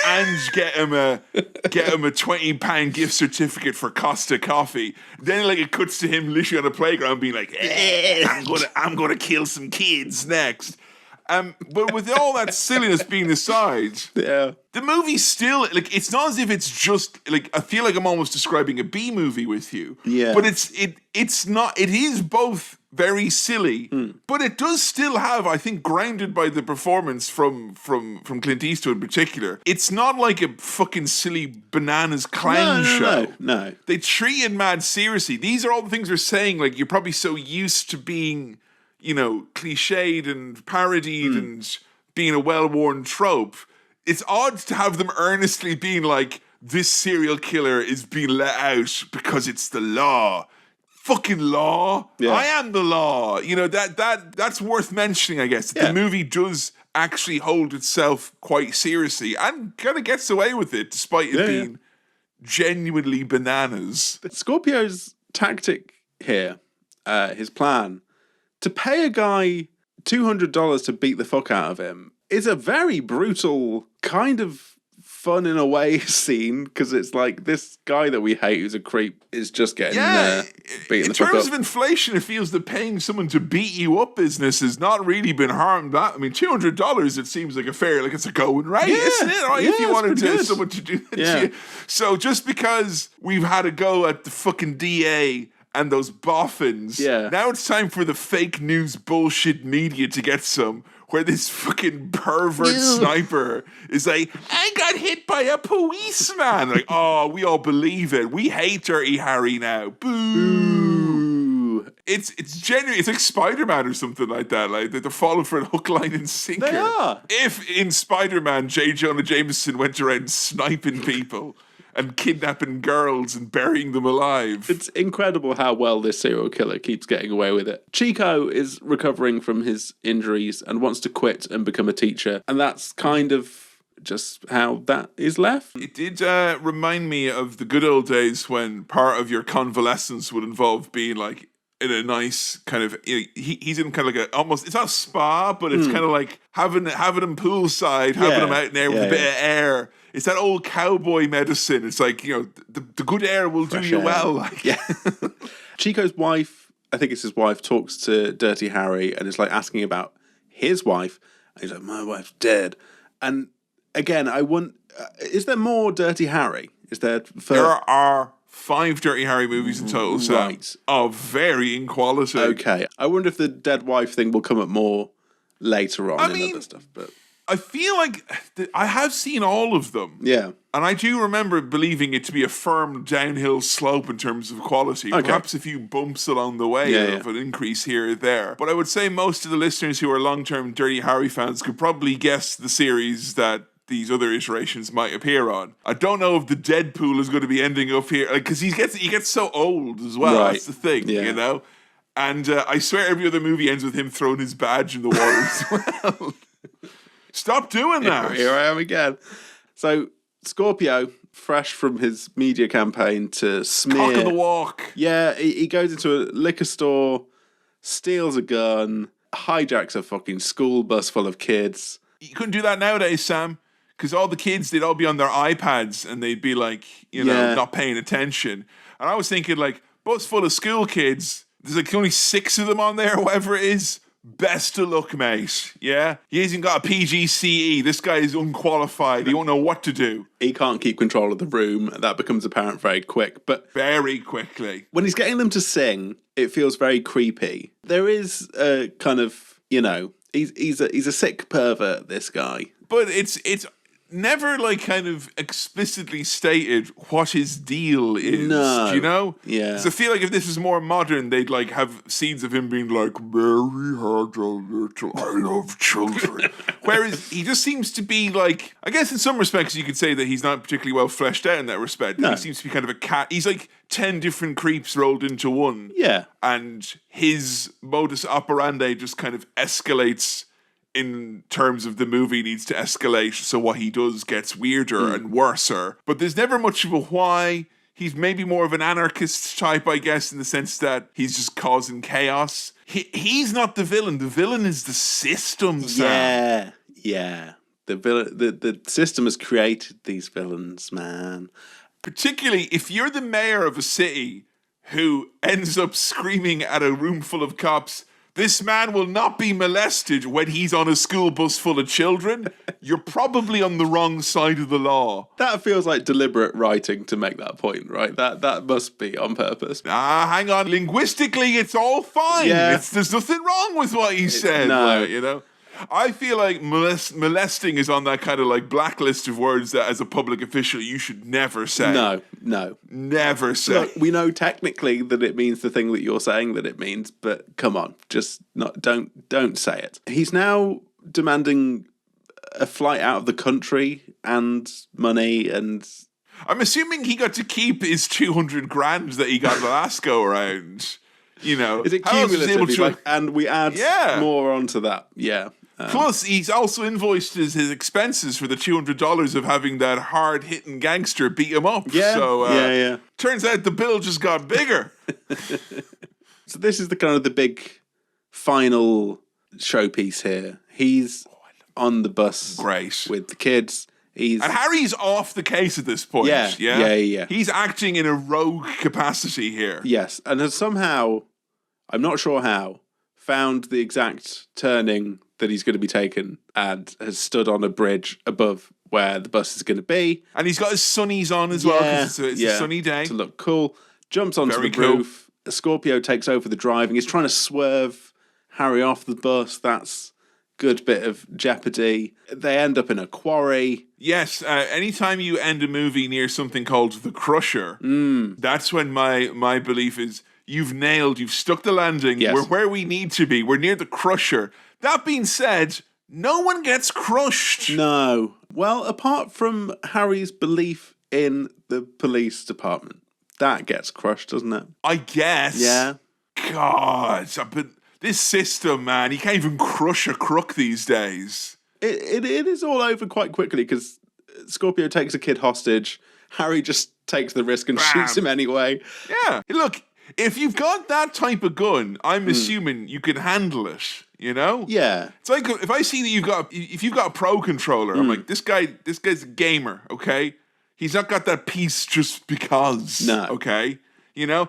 and get him a £20 gift certificate for Costa Coffee. Then like it cuts to him literally on a playground being like, "I'm gonna kill some kids next." But with all that silliness being aside, yeah, the movie's still like, it's not as if it's just like, I feel like I'm almost describing a B movie with you. Yeah. But it's not, it is both very silly, but it does still have, I think, grounded by the performance from Clint Eastwood in particular. It's not like a fucking silly bananas clown show. No. They treat it mad seriously. These are all the things we're saying, like you're probably so used to being, you know, cliched and parodied and being a well-worn trope. It's odd to have them earnestly being like, this serial killer is being let out because it's the law. Fucking law. Yeah. I am the law. You know, that's worth mentioning, I guess. Yeah. The movie does actually hold itself quite seriously and kind of gets away with it despite it being genuinely bananas. Scorpio's tactic here, his plan, to pay a guy $200 to beat the fuck out of him is a very brutal, kind of fun in a way scene, because it's like this guy that we hate who's a creep is just getting beaten the fuck up. In terms of inflation, it feels that paying someone to beat you up business has not really been harmed. That, I mean, $200, it seems like it's a going rate, isn't it? Right? If you wanted someone to do that to you. So just because we've had a go at the fucking DA and those boffins, now it's time for the fake news bullshit media to get some, where this fucking pervert sniper is like, I got hit by a policeman. Like, oh, we all believe it. We hate Dirty Harry now. Boo. It's genuine. It's like Spider-Man or something like that. Like they're falling for a hook, line, and sinker. They are. If in Spider-Man, J. Jonah Jameson went around sniping people and kidnapping girls and burying them alive. It's incredible how well this serial killer keeps getting away with it. Chico is recovering from his injuries and wants to quit and become a teacher. And that's kind of just how that is left. It did remind me of the good old days when part of your convalescence would involve being like in a nice kind of, he's in kind of like it's not a spa, but it's kind of like having him poolside, having him out in there with a bit of air. It's that old cowboy medicine. It's like, the good air will do you well. Like. Yeah. Chico's wife, I think it's his wife, talks to Dirty Harry and is like asking about his wife. And he's like, my wife's dead. And again, is there more Dirty Harry? There are 5 Dirty Harry movies in total, of varying quality. Okay. I wonder if the dead wife thing will come up more later on in other stuff, but I feel like I have seen all of them. Yeah. And I do remember believing it to be a firm downhill slope in terms of quality. Okay. Perhaps a few bumps along the way of an increase here or there. But I would say most of the listeners who are long-term Dirty Harry fans could probably guess the series that these other iterations might appear on. I don't know if the Deadpool is going to be ending up here, because he gets so old as well. Right. That's the thing, And I swear every other movie ends with him throwing his badge in the water as well. Stop doing that. Here I am again. So Scorpio, fresh from his media campaign to smear. Cock of the walk. Yeah, he goes into a liquor store, steals a gun, hijacks a fucking school bus full of kids. You couldn't do that nowadays, Sam, because all the kids, they'd all be on their iPads and they'd be like, not paying attention. And I was thinking, like, bus full of school kids, there's like only 6 of them on there, whatever it is. Best of luck, mate. Yeah? He hasn't got a PGCE. This guy is unqualified. He won't know what to do. He can't keep control of the room. That becomes apparent very quick. But very quickly. When he's getting them to sing, it feels very creepy. There is a kind of, he's a sick pervert, this guy. But it's never like kind of explicitly stated what his deal is. No. Do you know? Yeah. So I feel like if this was more modern, they'd like have scenes of him being like, Mary had a little, I love children. Whereas he just seems to be like, I guess in some respects you could say that he's not particularly well fleshed out in that respect. No. He seems to be kind of a cat. He's like 10 different creeps rolled into one. Yeah. And his modus operandi just kind of escalates in terms of the movie needs to escalate, so what he does gets weirder and worser. But there's never much of a why. He's maybe more of an anarchist type, I guess, in the sense that he's just causing chaos. He's not the villain. The villain is the system, Sam. Yeah. The system has created these villains, man. Particularly if you're the mayor of a city who ends up screaming at a room full of cops, this man will not be molested when he's on a school bus full of children. You're probably on the wrong side of the law. That feels like deliberate writing to make that point, right? That must be on purpose. Hang on. Linguistically, it's all fine. Yeah. There's nothing wrong with what he said. no. You know? I feel like molesting is on that kind of like blacklist of words that as a public official you should never say. No. Never say. Look, we know technically that it means the thing that you're saying that it means, but come on, just don't say it. He's now demanding a flight out of the country and money, and I'm assuming he got to keep his 200 grand that he got the last go around. You know, is it how else was he able cumulative? to- And we add more onto that. Yeah. Plus, he's also invoiced his expenses for the $200 of having that hard-hitting gangster beat him up. Yeah, So, turns out the bill just got bigger. So this is the big final showpiece here. He's on the bus Great. with the kids. And Harry's off the case at this point. Yeah. He's acting in a rogue capacity here. Yes, and has somehow, I'm not sure how, found the exact turning that he's going to be taken and has stood on a bridge above where the bus is going to be. And he's got his sunnies on as well, because it's a sunny day. To look cool. Jumps onto Very the cool. roof. A Scorpio takes over the driving. He's trying to swerve Harry off the bus. That's good bit of jeopardy. They end up in a quarry. Yes, anytime you end a movie near something called The Crusher, that's when my belief is you've stuck the landing. Yes. We're where we need to be. We're near The Crusher. That being said, no one gets crushed. No. Well, apart from Harry's belief in the police department. That gets crushed, doesn't it? I guess. Yeah. God, but this system, man, you can't even crush a crook these days. It is all over quite quickly because Scorpio takes a kid hostage. Harry just takes the risk and shoots him anyway. Yeah. Look, if you've got that type of gun, I'm assuming you can handle it, you know? Yeah. It's like if I see that if you've got a pro controller, I'm like, this guy's a gamer, okay? He's not got that piece just because. No. Okay? You know?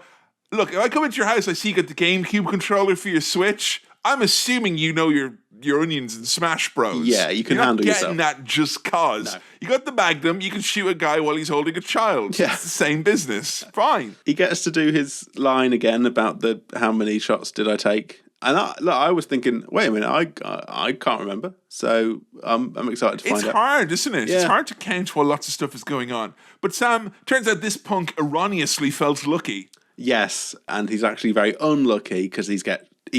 Look, if I come into your house, I see you got the GameCube controller for your Switch, I'm assuming you know your onions and Smash Bros. Yeah, you can You're handle not yourself. getting that just cause. No. You got the Magnum, you can shoot a guy while he's holding a child. Yeah. It's the same business. Fine. He gets to do his line again about the how many shots did I take. And I was thinking, wait a minute, I can't remember. So I'm excited to find out. It's hard, isn't it? Yeah. It's hard to count while lots of stuff is going on. But Sam, turns out this punk erroneously felt lucky. Yes, and he's actually very unlucky because he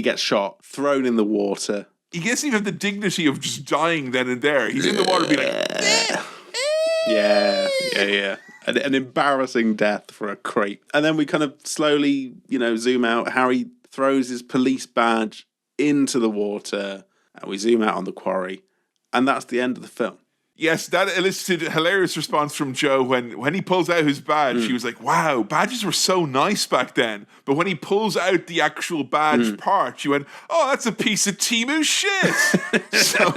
gets shot, thrown in the water. He doesn't even have the dignity of just dying then and there. He's in the water being like, Yeah. An embarrassing death for a creep. And then we kind of slowly, zoom out. Harry throws his police badge into the water, and we zoom out on the quarry. And that's the end of the film. Yes, that elicited a hilarious response from Joe when he pulls out his badge. He was like, wow, badges were so nice back then. But when he pulls out the actual badge part, you went, oh, that's a piece of Timu shit. So,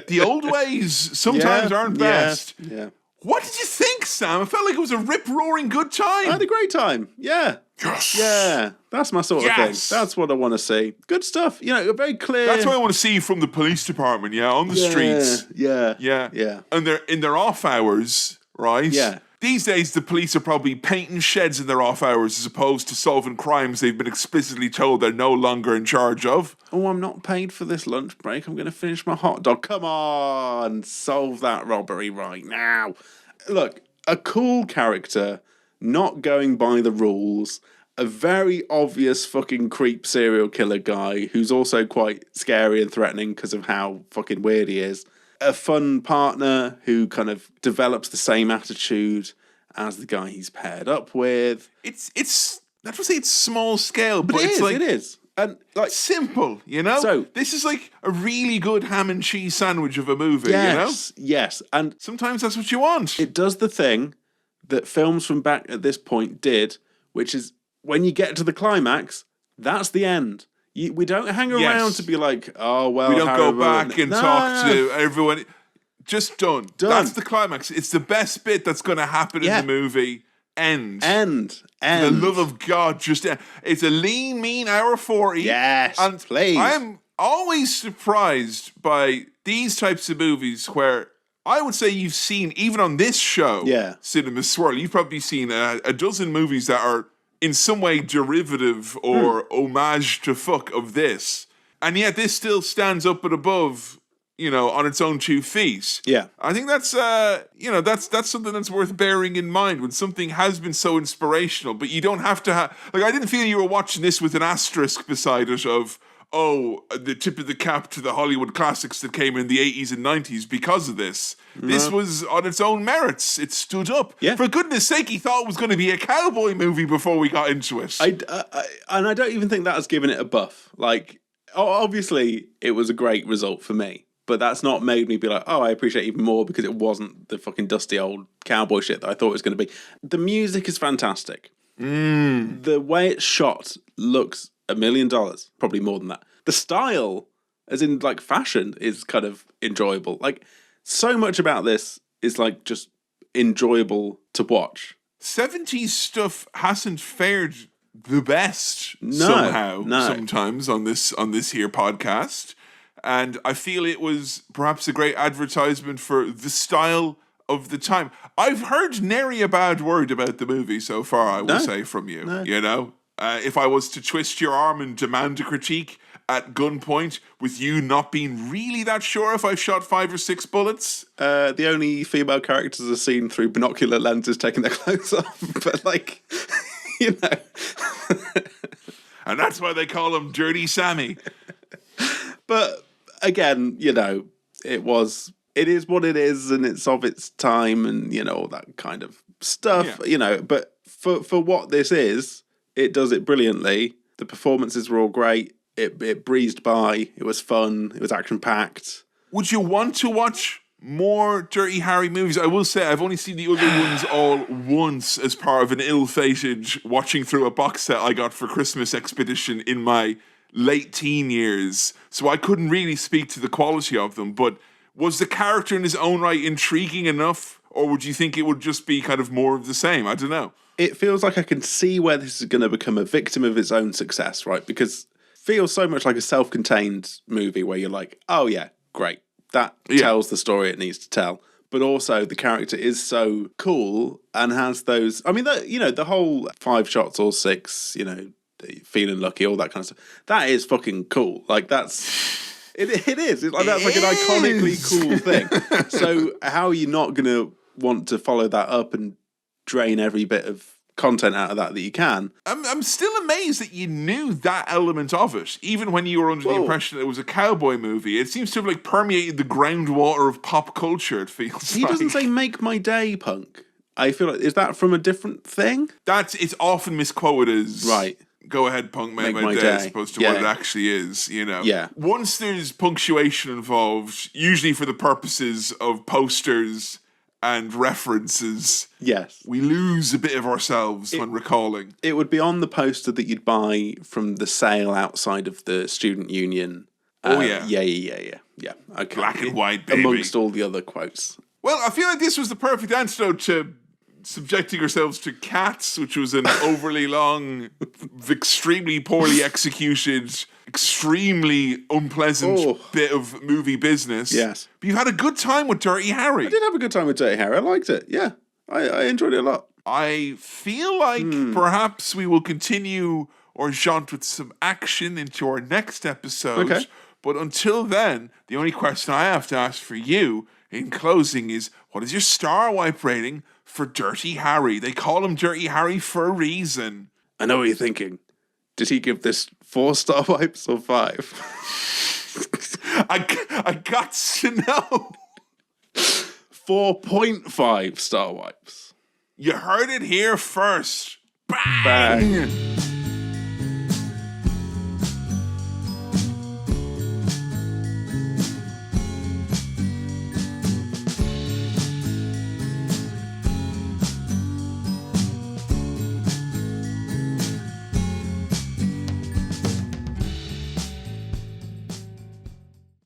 the old ways sometimes aren't best. Yeah. What did you think, Sam? I felt like it was a rip-roaring good time. I had a great time. Yeah. Yes. Yeah. That's my sort of thing. That's what I want to see. Good stuff. Very clear. That's what I want to see from the police department, on the streets. Yeah. Yeah. And they're in their off hours, right? Yeah. These days, the police are probably painting sheds in their off hours as opposed to solving crimes they've been explicitly told they're no longer in charge of. Oh, I'm not paid for this lunch break. I'm going to finish my hot dog. Come on, solve that robbery right now. Look, a cool character, not going by the rules, a very obvious fucking creep serial killer guy who's also quite scary and threatening because of how fucking weird he is. A fun partner who kind of develops the same attitude as the guy he's paired up with. It's not to say it's small scale, but it it is. And like simple, you know? So this is like a really good ham and cheese sandwich of a movie, yes, you know? Yes. And sometimes that's what you want. It does the thing that films from back at this point did, which is when you get to the climax, that's the end. We don't hang around to be like, oh, well, we don't go back and talk to everyone. Just done. That's the climax. It's the best bit that's going to happen in the movie. End. For the love of God, just end. It's a lean, mean hour 40. Yes, and please. I'm always surprised by these types of movies where I would say you've seen, even on this show, Cinema Swirl, you've probably seen a dozen movies that are in some way derivative or homage to fuck of this. And yet this still stands up and above, you know, on its own 2 feet. Yeah. I think that's, that's something that's worth bearing in mind when something has been so inspirational, but you don't have to have, like, I didn't feel you were watching this with an asterisk beside it of, oh, the tip of the cap to the Hollywood classics that came in the 80s and 90s because of this. No. This was on its own merits. It stood up. Yeah. For goodness sake, he thought it was going to be a cowboy movie before we got into it. And I don't even think that has given it a buff. Like, obviously, it was a great result for me. But that's not made me be like, oh, I appreciate it even more because it wasn't the fucking dusty old cowboy shit that I thought it was going to be. The music is fantastic. The way it's shot looks $1 million, probably more than that. The style, as in like fashion, is kind of enjoyable. Like, so much about this is like just enjoyable to watch. 70s stuff hasn't fared the best sometimes on this here podcast. And I feel it was perhaps a great advertisement for the style of the time. I've heard nary a bad word about the movie so far, I will say, from you. You know? If I was to twist your arm and demand a critique at gunpoint, with you not being really that sure if I've shot 5 or 6 bullets. The only female characters are seen through binocular lenses taking their clothes off. But, like, you know. And that's why they call him Dirty Sammy. But, again, you know, it is what it is, and it's of its time, and, you know, all that kind of stuff, you know. But for what this is, it does it brilliantly. The performances were all great. It breezed by. It was fun. It was action-packed. Would you want to watch more Dirty Harry movies? I will say I've only seen the other ones all once as part of an ill-fated watching through a box set I got for Christmas expedition in my late teen years. So I couldn't really speak to the quality of them. But was the character in his own right intriguing enough? Or would you think it would just be kind of more of the same? I don't know. It feels like I can see where this is going to become a victim of its own success, right? Because feels so much like a self-contained movie where you're like, oh yeah, great. That tells the story it needs to tell. But also the character is so cool and has those, I mean, the whole 5 shots or 6, you know, feeling lucky, all that kind of stuff. That is fucking cool. Like that's, it is. It's like, that's like an iconically cool thing. So how are you not going to want to follow that up and drain every bit of content out of that you can? I'm still amazed that you knew that element of it, even when you were under the impression that it was a cowboy movie. It seems to have like permeated the groundwater of pop culture, it feels He doesn't say "make my day," punk. I feel like, is that from a different thing? It's often misquoted as right. Go ahead, punk, make my day, as opposed to what it actually is, you know. Yeah. Once there's punctuation involved, usually for the purposes of posters and references, yes, we lose a bit of ourselves when recalling. It would be on the poster that you'd buy from the sale outside of the student union. Yeah. Okay. Black and white, baby. Amongst all the other quotes. Well, I feel like this was the perfect antidote to subjecting ourselves to Cats, which was an overly long, extremely poorly executed, extremely unpleasant bit of movie business. Yes. But you've had a good time with Dirty Harry. I did have a good time with Dirty Harry. I liked it, yeah. I enjoyed it a lot. I feel like perhaps we will continue or jaunt with some action into our next episode. Okay. But until then, the only question I have to ask for you in closing is, what is your star wipe rating for Dirty Harry? They call him Dirty Harry for a reason. I know what you're thinking. Did he give this 4 star wipes or 5? I got to know. 4.5 star wipes. You heard it here first. Bang! Bang.